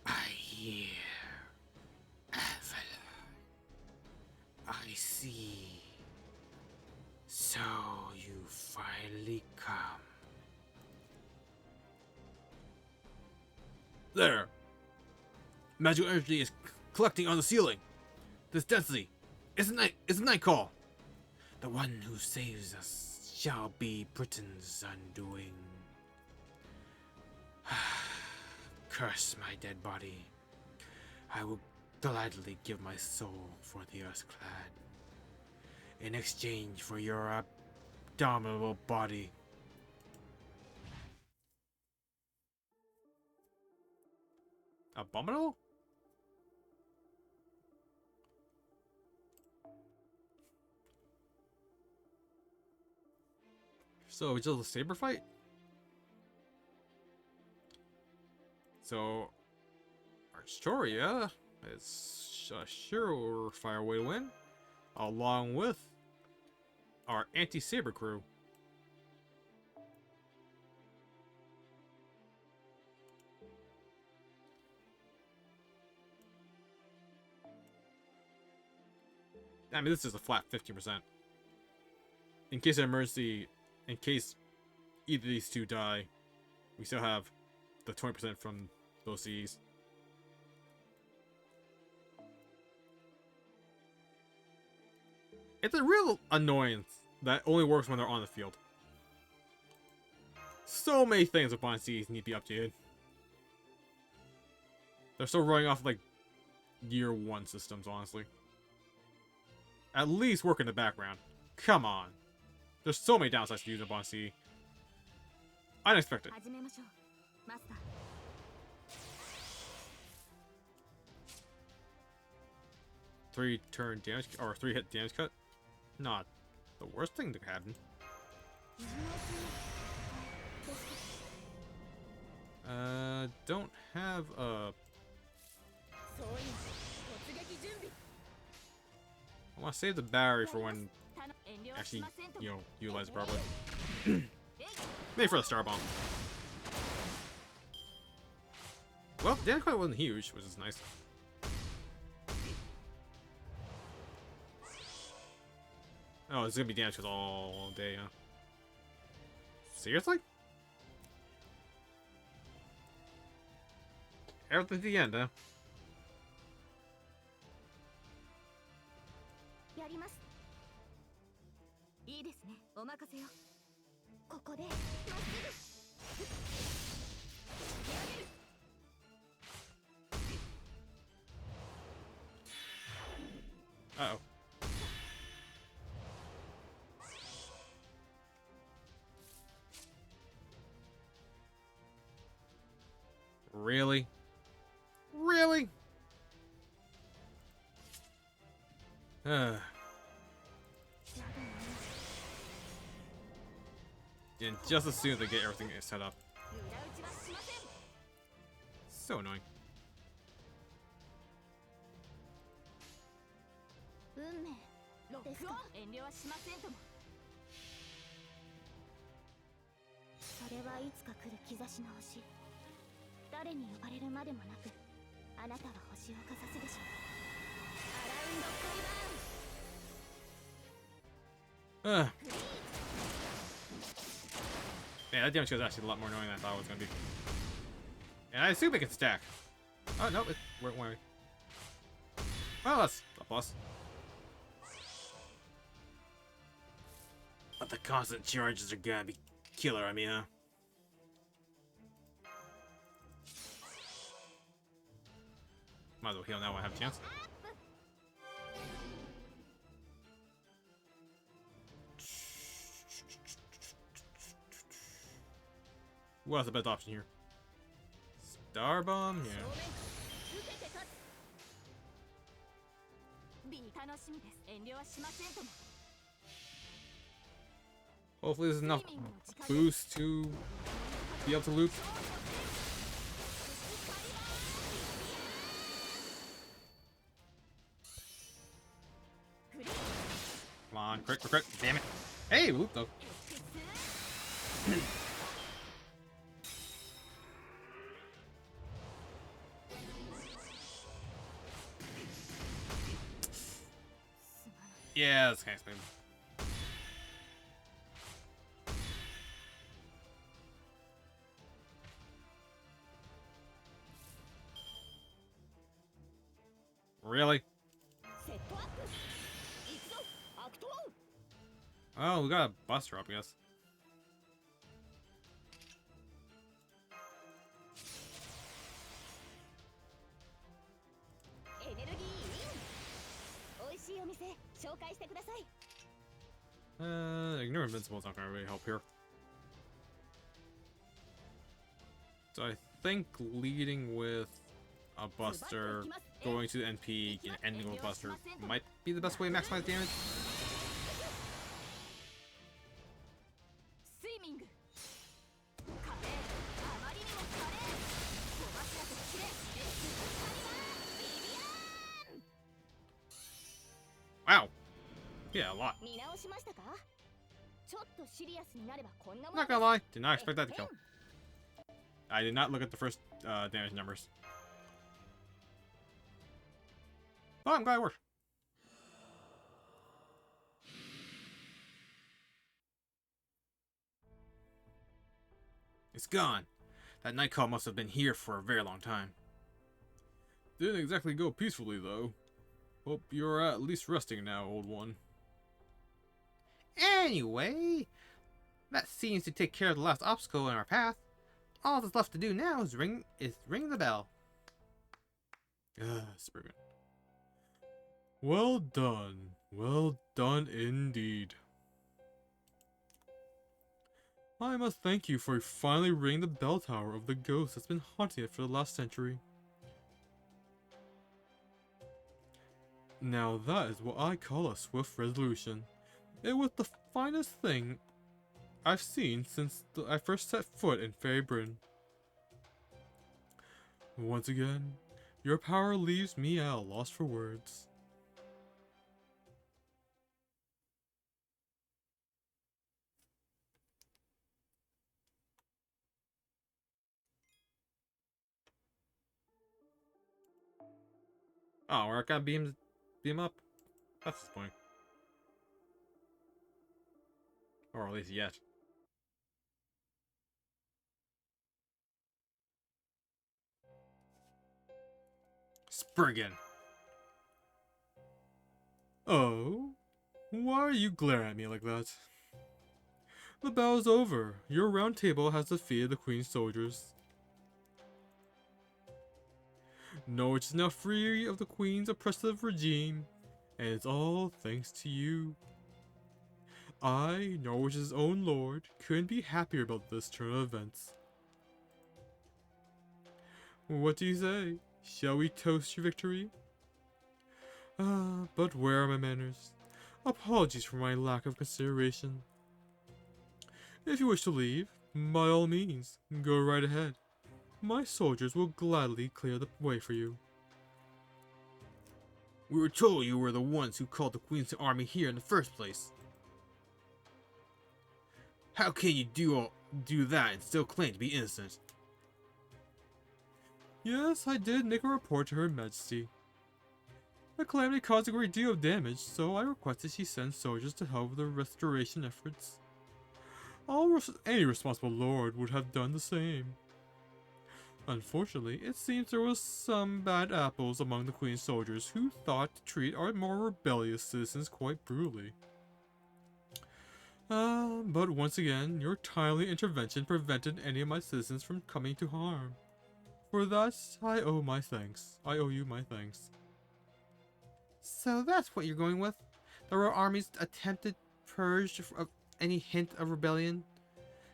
I hear Avalon. I see. So you finally come. There! Magical energy is collecting on the ceiling. This density. It's a night call. The one who saves us shall be Britain's undoing. Curse my dead body. I will gladly give my soul for the Earthclad in exchange for your abominable body. Abominable? So it's just a saber fight? So Arstoria is a surefire way to win, along with our anti-saber crew. I mean, this is a flat 15%. In case of emergency, in case either of these two die, we still have the 20% from those Cs. It's a real annoyance that only works when they're on the field. So many things with Bond Cs need to be updated. They're still running off like year 1 systems, honestly. At least work in the background. Come on. There's so many downsides to using Bond C. Unexpected. 3-turn damage, or 3-hit damage cut? Not the worst thing that could happen. Don't have a... I want to save the battery for when actually, you know, utilize it properly. Maybe for the star bomb. Well, the damage quite wasn't huge, which is nice. Oh, it's gonna be damage all day, huh? Seriously? Everything to the end, huh? やります。いいですね。お任せよ。ここでまっすぐ。やれる。Uh-oh. Really? Really? And just as soon as they get everything set up. So annoying. 運命ですか。遠慮はしませんとも。それはいつか来る兆しの星。誰に呼ばれるまでもなく、あなたは星をかざすでしょう。アラウンドカリバーン。Man, that damage is actually a lot more annoying than I thought it was gonna be. And I assume it can stack. Oh no, it went away. Well, that's a plus. But the constant charges are gonna be killer on me, huh? Might as well heal now when I have a chance. What's the best option here? Star Bomb? Yeah. Hopefully there's enough boost to be able to loop. Come on, crit, crit, crit. Damn it. Hey, loop though. Yeah, that's kind of stupid. Really? Oh, we got a buster up, I guess. Ignore invincible's not gonna really help here. So I think leading with a buster, going to the NP, and ending with a buster might be the best way to maximize damage. Wow. Yeah, a lot. Not gonna lie, did not expect that to kill. I did not look at the first damage numbers. Oh, I'm glad it worked. It's gone. That night call must have been here for a very long time. Didn't exactly go peacefully, though. Hope you're at least resting now, old one. Anyway, that seems to take care of the last obstacle in our path. All that's left to do now is ring the bell. Spurgeon. Well done. Well done indeed. I must thank you for finally ringing the bell tower of the ghost that's been haunting it for the last century. Now that is what I call a swift resolution. It was the finest thing I've seen since I first set foot in Fairy Britain. Once again, your power leaves me at a loss for words. Oh, we're gonna beam up? That's the point. Or at least yet. Spriggan! Oh? Why are you glaring at me like that? The battle's over. Your round table has defeated the Queen's soldiers. Norwich is now free of the Queen's oppressive regime, and it's all thanks to you. I, Norwich's own lord, couldn't be happier about this turn of events. What do you say? Shall we toast your victory? But where are my manners? Apologies for my lack of consideration. If you wish to leave, by all means, go right ahead. My soldiers will gladly clear the way for you. We were told you were the ones who called the Queen's army here in the first place. How can you do that and still claim to be innocent? Yes, I did make a report to Her Majesty. The calamity caused a great deal of damage, so I requested she send soldiers to help with the restoration efforts. Any responsible lord would have done the same. Unfortunately, it seems there was some bad apples among the Queen's soldiers who thought to treat our more rebellious citizens quite brutally. But once again, your timely intervention prevented any of my citizens from coming to harm. For that, I owe my thanks. I owe you my thanks. So that's what you're going with? The royal army's attempted purge of any hint of rebellion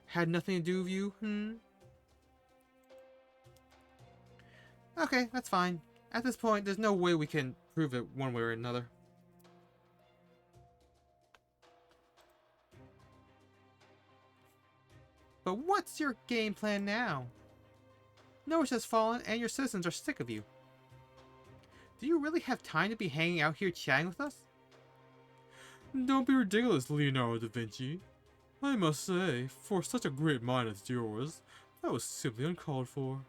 had nothing to do with you, Okay, that's fine. At this point, there's no way we can prove it one way or another. But what's your game plan now? Norwich has fallen and your citizens are sick of you. Do you really have time to be hanging out here chatting with us? Don't be ridiculous, Leonardo da Vinci. I must say, for such a great mind as yours, that was simply uncalled for.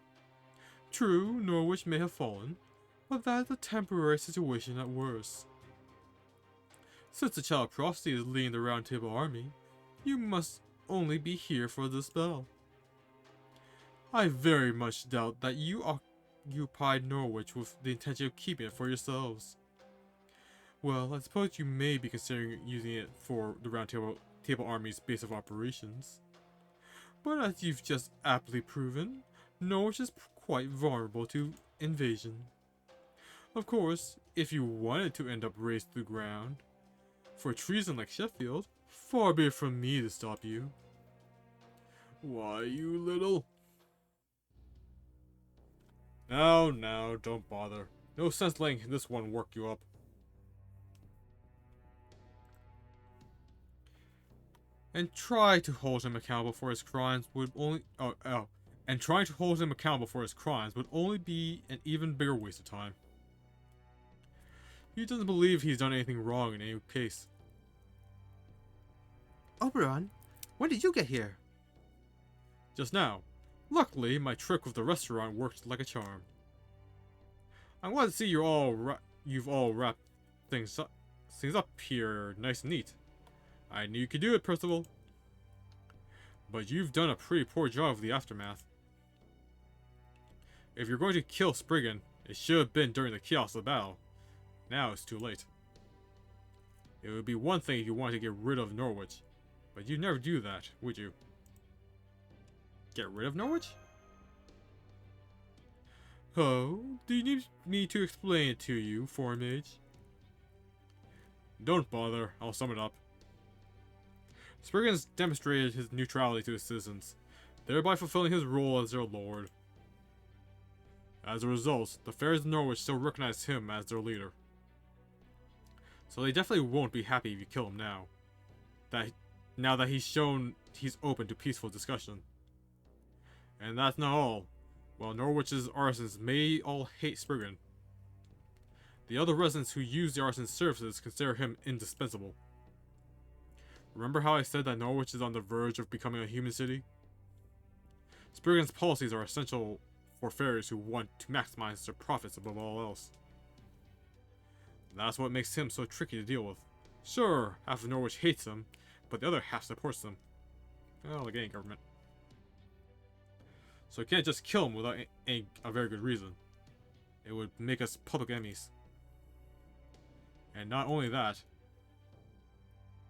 True, Norwich may have fallen, but that is a temporary situation at worst. Since the Child of Prophecy is leading the Round Table army, you must only be here for the spell. I very much doubt that you occupied Norwich with the intention of keeping it for yourselves. Well, I suppose you may be considering using it for the Round Table army's base of operations. But as you've just aptly proven, Norwich is quite vulnerable to invasion. Of course, if you wanted to end up razed to the ground for treason like Sheffield, far be it from me to stop you. Why, you little... No, don't bother. No sense letting this one work you up. And try to hold him accountable for his crimes would only... And trying to hold him accountable for his crimes would only be an even bigger waste of time. He doesn't believe he's done anything wrong in any case. Oberon, when did you get here? Just now. Luckily, my trick with the restaurant worked like a charm. I'm glad to see you've all wrapped things up here nice and neat. I knew you could do it, Percival. But you've done a pretty poor job of the aftermath. If you're going to kill Spriggan, it should have been during the chaos of the battle. Now it's too late. It would be one thing if you wanted to get rid of Norwich, but you'd never do that, would you? Get rid of Norwich? Oh, do you need me to explain it to you, Foreign Mage? Don't bother, I'll sum it up. Spriggan's demonstrated his neutrality to his citizens, thereby fulfilling his role as their lord. As a result, the Fairies of Norwich still recognize him as their leader. So they definitely won't be happy if you kill him now. Now that he's shown he's open to peaceful discussion. And that's not all. While Norwich's artisans may all hate Spriggan, the other residents who use the artisan's services consider him indispensable. Remember how I said that Norwich is on the verge of becoming a human city? Spriggan's policies are essential for fairies who want to maximize their profits above all else. That's what makes him so tricky to deal with. Sure, half of Norwich hates him, but the other half supports them. Well, like any government. So you can't just kill him without a very good reason. It would make us public enemies. And not only that,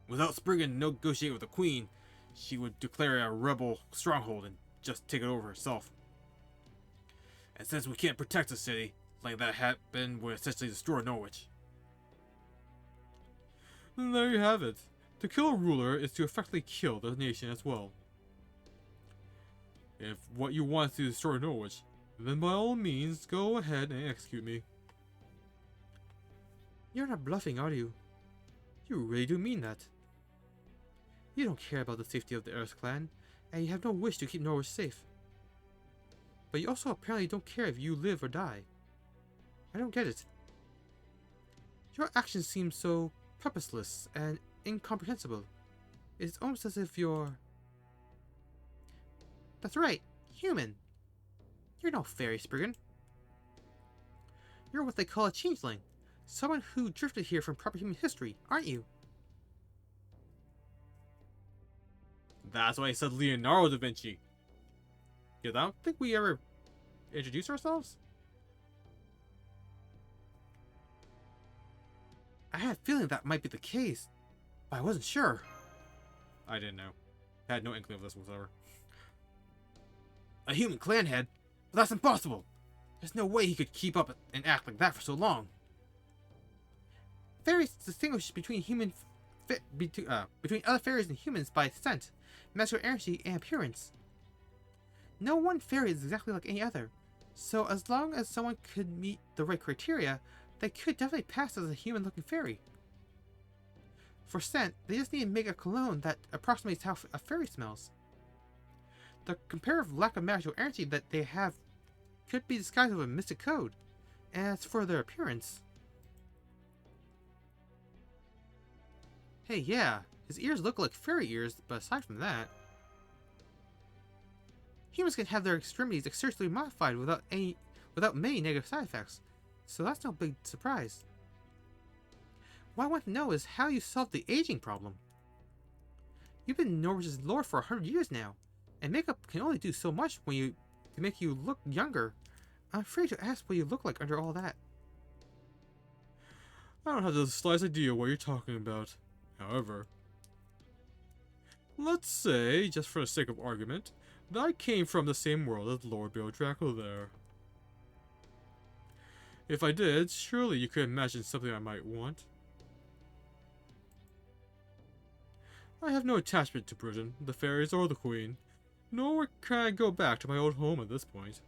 without Spriggan negotiating with the Queen, she would declare a rebel stronghold and just take it over herself. And since we can't protect the city, letting that happen would essentially destroy Norwich. And there you have it. To kill a ruler is to effectively kill the nation as well. If what you want is to destroy Norwich, then by all means, go ahead and execute me. You're not bluffing, are you? You really do mean that. You don't care about the safety of the Earth clan, and you have no wish to keep Norwich safe. But you also apparently don't care if you live or die. I don't get it. Your actions seem so purposeless and incomprehensible. It's almost as if you're... That's right, human. You're no fairy, Spriggan. You're what they call a changeling. Someone who drifted here from proper human history, aren't you? That's why I said Leonardo da Vinci. Yeah, I don't think we ever introduced ourselves. I had a feeling that might be the case, but I wasn't sure. I didn't know. I had no inkling of this whatsoever. A human clan head? But that's impossible! There's no way he could keep up and act like that for so long. Fairies distinguish between between other fairies and humans by scent, magical energy, and appearance. No one fairy is exactly like any other, so as long as someone could meet the right criteria, they could definitely pass as a human-looking fairy. For scent, they just need to make a cologne that approximates how a fairy smells. The comparative lack of magical energy that they have could be disguised with a mystic code. And as for their appearance... Hey, yeah, his ears look like fairy ears, but aside from that... Humans can have their extremities exertionally modified without many negative side effects, so that's no big surprise. What I want to know is how you solved the aging problem. You've been Norwich's lord for 100 years now, and makeup can only do so much to make you look younger. I'm afraid to ask what you look like under all that. I don't have the slightest idea what you're talking about. However, let's say, just for the sake of argument, that I came from the same world as Lord Bill Draco there. If I did, surely you could imagine something I might want. I have no attachment to Britain, the fairies, or the Queen, nor can I go back to my old home at this point.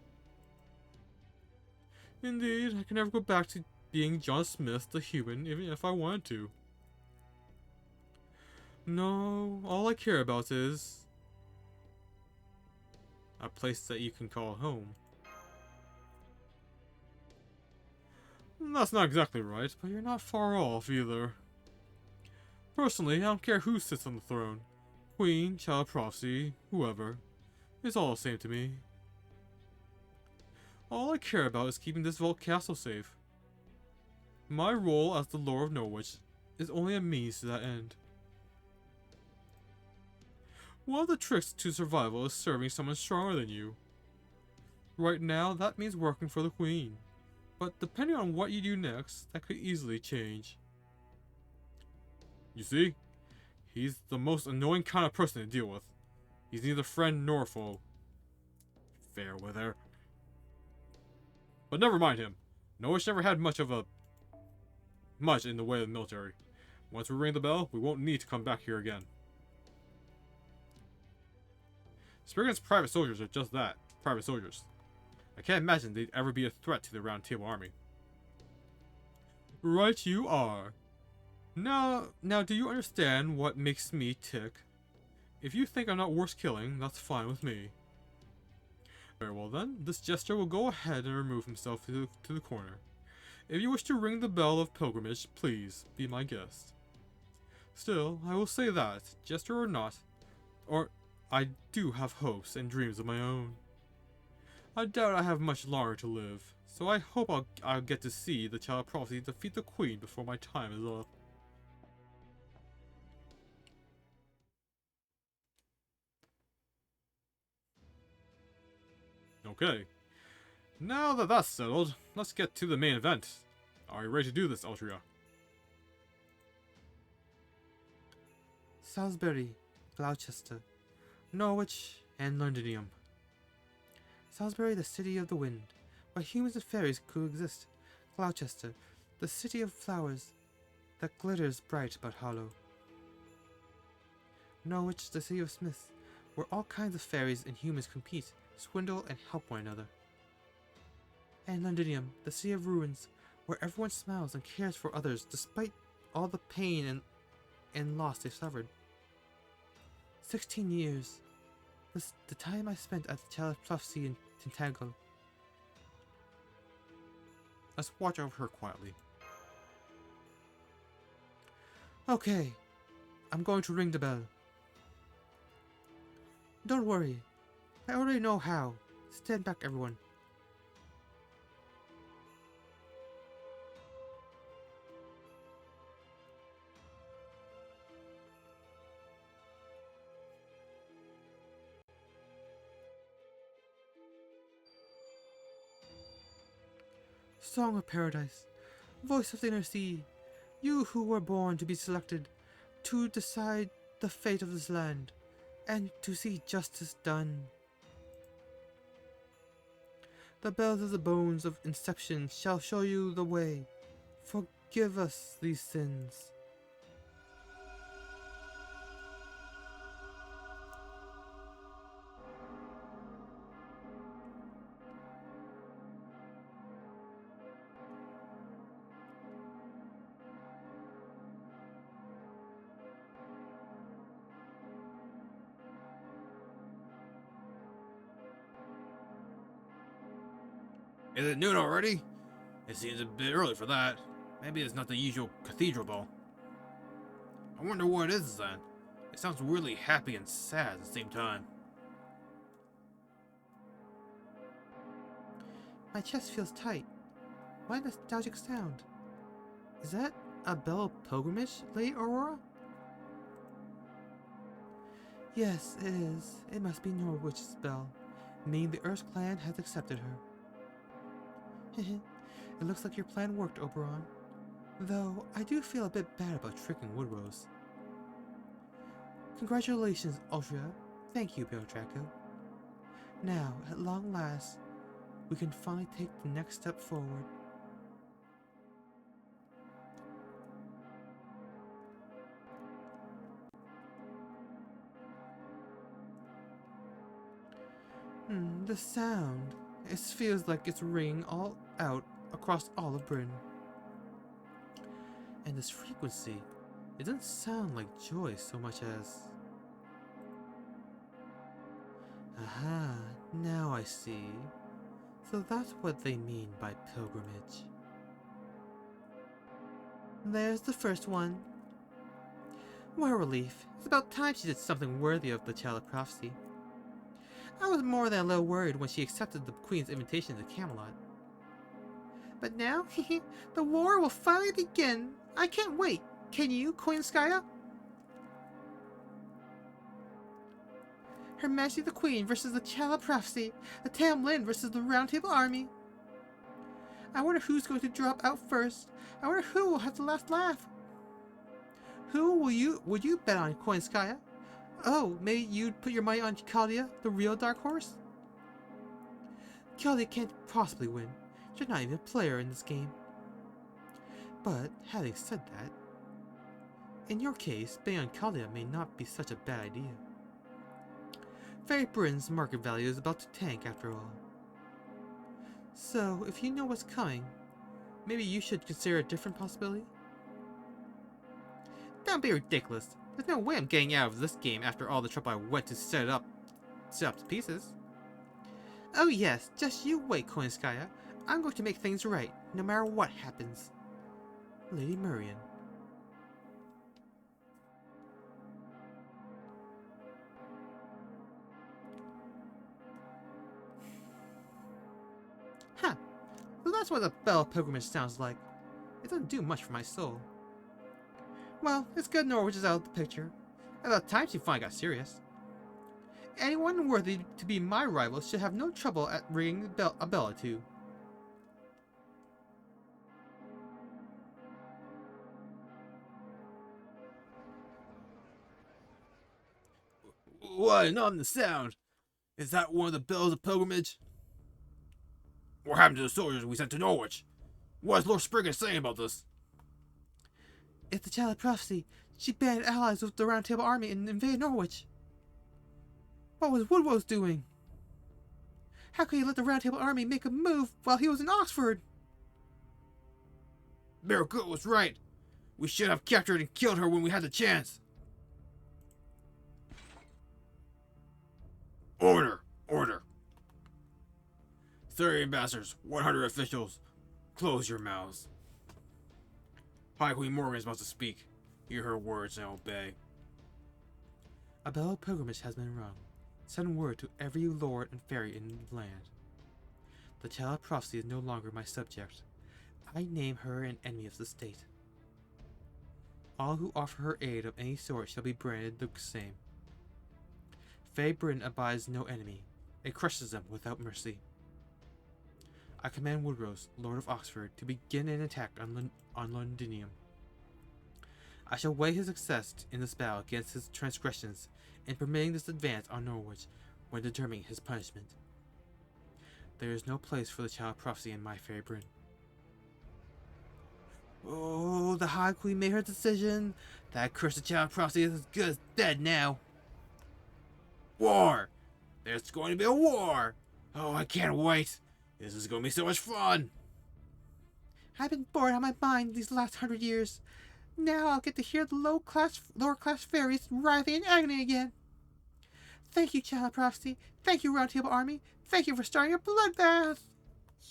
Indeed, I can never go back to being John Smith the human, even if I wanted to. No, all I care about is a place that you can call home. That's not exactly right, but you're not far off either. Personally, I don't care who sits on the throne. Queen, Child of Prophecy, whoever. It's all the same to me. All I care about is keeping this vault castle safe. My role as the Lord of Norwich is only a means to that end. One of the tricks to survival is serving someone stronger than you. Right now, that means working for the Queen. But depending on what you do next, that could easily change. You see? He's the most annoying kind of person to deal with. He's neither friend nor foe. Fair weather. But never mind him. Norwich never had much in the way of the military. Once we ring the bell, we won't need to come back here again. Spriggan's private soldiers are just that, private soldiers. I can't imagine they'd ever be a threat to the Round Table Army. Right you are. Now do you understand what makes me tick? If you think I'm not worth killing, that's fine with me. Very well then, this jester will go ahead and remove himself to the corner. If you wish to ring the bell of pilgrimage, please be my guest. Still, I will say that, jester or not, I do have hopes and dreams of my own. I doubt I have much longer to live, so I hope I'll get to see the Child of Prophecy defeat the Queen before my time is up. Okay. Now that that's settled, let's get to the main event. Are you ready to do this, Altria? Salisbury, Gloucester, Norwich, and Londinium. Salisbury, the city of the wind, where humans and fairies coexist. Gloucester, the city of flowers that glitters bright but hollow. Norwich, the city of smiths, where all kinds of fairies and humans compete, swindle, and help one another. And Londinium, the city of ruins, where everyone smiles and cares for others despite all the pain and loss they've suffered. 16 years. The time I spent at the Child of Prophecy in Tintagel. Let's watch over her quietly. Okay, I'm going to ring the bell. Don't worry, I already know how. Stand back, everyone. Song of Paradise, voice of the inner sea, you who were born to be selected to decide the fate of this land and to see justice done. The bells of the bones of Inception shall show you the way. Forgive us these sins. Is it noon already? It seems a bit early for that. Maybe it's not the usual cathedral ball. I wonder what it is then. It sounds really happy and sad at the same time. My chest feels tight. Why nostalgic sound? Is that a bell of pilgrimage, Lady Aurora? Yes, it is. It must be Norwich's bell, meaning the Earth clan has accepted her. It looks like your plan worked, Oberon. Though, I do feel a bit bad about tricking Woodrose. Congratulations, Altria. Thank you, Baron Draco. Now, at long last, we can finally take the next step forward. The sound. It feels like it's ringing all out across all of Britain. And this frequency, it doesn't sound like joy so much as... Aha, now I see. So that's what they mean by pilgrimage. There's the first one. What a relief. It's about time she did something worthy of the Child of Prophecy. I was more than a little worried when she accepted the Queen's invitation to Camelot. But now, the war will finally begin. I can't wait. Can you, Queen Skya? Her Majesty the Queen versus the Child of Prophecy. The Tam Lin versus the Round Table Army. I wonder who's going to drop out first. I wonder who will have the last laugh. Would you bet on, Queen Skya? Oh, maybe you'd put your money on Caldia, the real dark horse? Caldia can't possibly win. You're not even a player in this game. But, having said that, in your case, betting on Caldia may not be such a bad idea. Fairy Britain's market value is about to tank after all. So, if you know what's coming, maybe you should consider a different possibility? Don't be ridiculous. There's no way I'm getting out of this game after all the trouble I went to set up to pieces. Oh yes, just you wait, Queen Skya. I'm going to make things right, no matter what happens. Lady Murian. that's what the Bell Pilgrimage sounds like. It doesn't do much for my soul. Well, it's good Norwich is out of the picture. About time she finally got serious. Anyone worthy to be my rival should have no trouble at ringing a bell or two. What an ominous sound! Is that one of the bells of pilgrimage? What happened to the soldiers we sent to Norwich? What is Lord Springer saying about this? It's the Child of Prophecy. She banned allies with the Round Table Army and invaded Norwich. What was Woodrose doing? How could he let the Round Table Army make a move while he was in Oxford? Miracle was right. We should have captured and killed her when we had the chance. Order! Order! 30 ambassadors, 100 officials, close your mouths. High Queen Morgan is about to speak. Hear her words and obey. A bell of pilgrimage has been rung. Send word to every lord and fairy in the land. The Child of Prophecy is no longer my subject. I name her an enemy of the state. All who offer her aid of any sort shall be branded the same. Fey Britain abides no enemy. It crushes them without mercy. I command Woodrose, Lord of Oxford, to begin an attack on Londinium. I shall weigh his success in this battle against his transgressions in permitting this advance on Norwich when determining his punishment. There is no place for the Child of Prophecy in my fairy Britain. Oh, the High Queen made her decision. That cursed Child of Prophecy is as good as dead now. War! There's going to be a war! Oh, I can't wait! This is going to be so much fun! I've been bored out of my mind these last 100 years. Now I'll get to hear the lower class fairies writhing in agony again. Thank you, Child of Prophecy. Thank you, Round Table Army. Thank you for starting a bloodbath.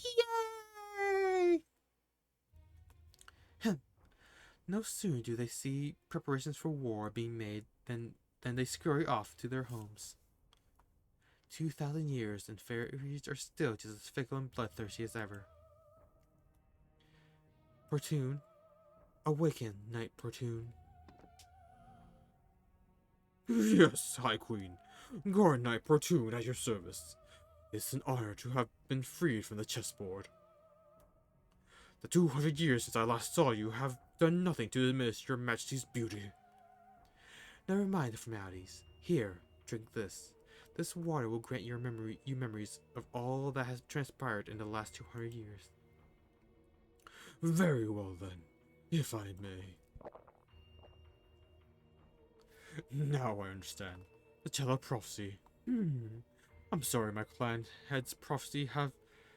Yay! No sooner do they see preparations for war being made than they scurry off to their homes. 2,000 years and fairies are still just as fickle and bloodthirsty as ever. Portune, awaken, Knight Portune. Yes, High Queen. Guard Knight Portune at your service. It's an honor to have been freed from the chessboard. The 200 years since I last saw you have done nothing to diminish your Majesty's beauty. Never mind the formalities. Here, drink this. This water will grant you memories of all that has transpired in the last 200 years. Very well then, if I may. Now I understand. The Child of Prophecy. I'm sorry my clan head's prophecy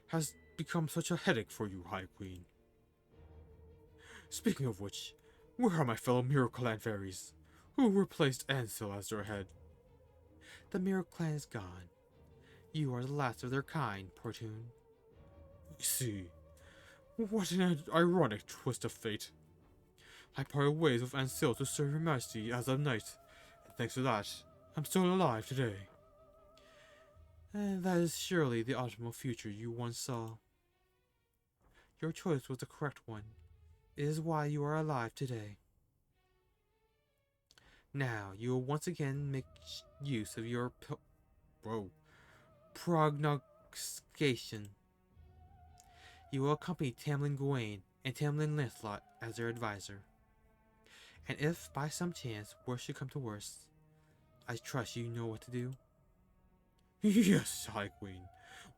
has become such a headache for you, High Queen. Speaking of which, where are my fellow Mirror Clan fairies? Who replaced Ansel as their head? The Mirror Clan is gone. You are the last of their kind, Portune. I see. What an ironic twist of fate. I parted ways with Ansel to serve Your Majesty as a knight, and thanks to that, I'm still alive today. And that is surely the optimal future you once saw. Your choice was the correct one. It is why you are alive today. Now, you will once again make use of your prognostication. You will accompany Tamlin Gawain and Tamlin Lancelot as their advisor. And if, by some chance, worse should come to worse, I trust you know what to do. Yes, High Queen.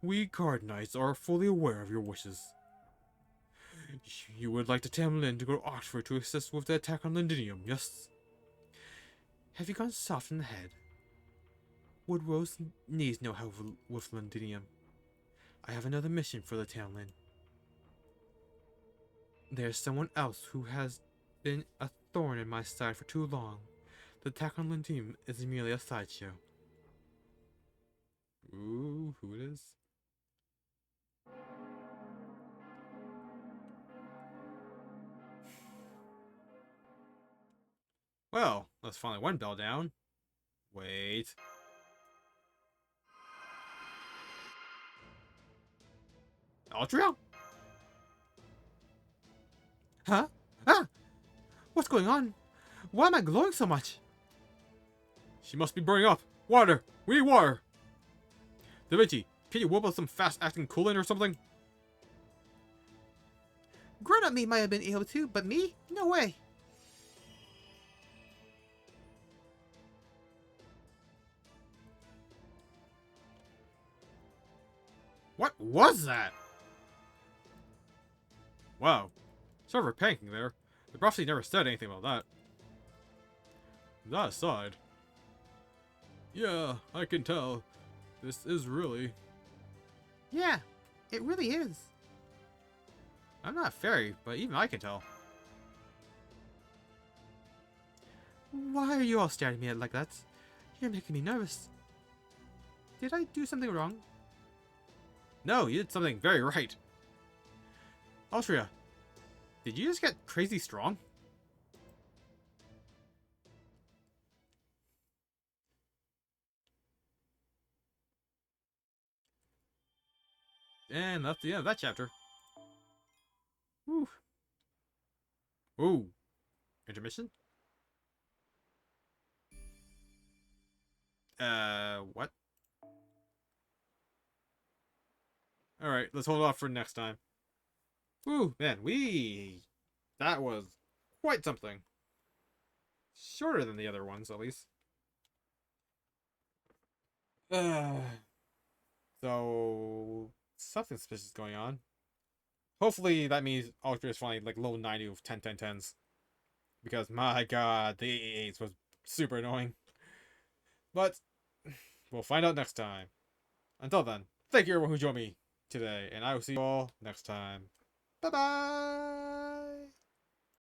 We guard knights are fully aware of your wishes. You would like the Tamlin to go to Oxford to assist with the attack on Londinium, yes? Have you gone soft in the head? Woodrose needs no help with Londinium. I have another mission for the Tamlin. There's someone else who has been a thorn in my side for too long. The attack on Londinium is merely a sideshow. Ooh, who it is? Well, that's finally one bell down. Wait. Altria? What's going on? Why am I glowing so much? She must be burning up. Water! We need water! Da Vinci, can you whip up some fast-acting coolant or something? Grown-up me might have been able to, but me? No way. What was that? Wow. Sorry for panicking there. The prophecy never said anything about that. That aside. Yeah, I can tell. This is really... Yeah, it really is. I'm not a fairy, but even I can tell. Why are you all staring at me like that? You're making me nervous. Did I do something wrong? No, you did something very right. Altria, did you just get crazy strong? And that's the end of that chapter. Whew. Ooh. Intermission? What? Alright, let's hold off for next time. Whew, man, that was quite something. Shorter than the other ones, at least. So... something suspicious going on. Hopefully that means Ultra is finally like low 90 with 10-10-10s. Because my god, the 8s was super annoying. But we'll find out next time. Until then, thank you everyone who joined me today, and I will see you all next time. Bye bye!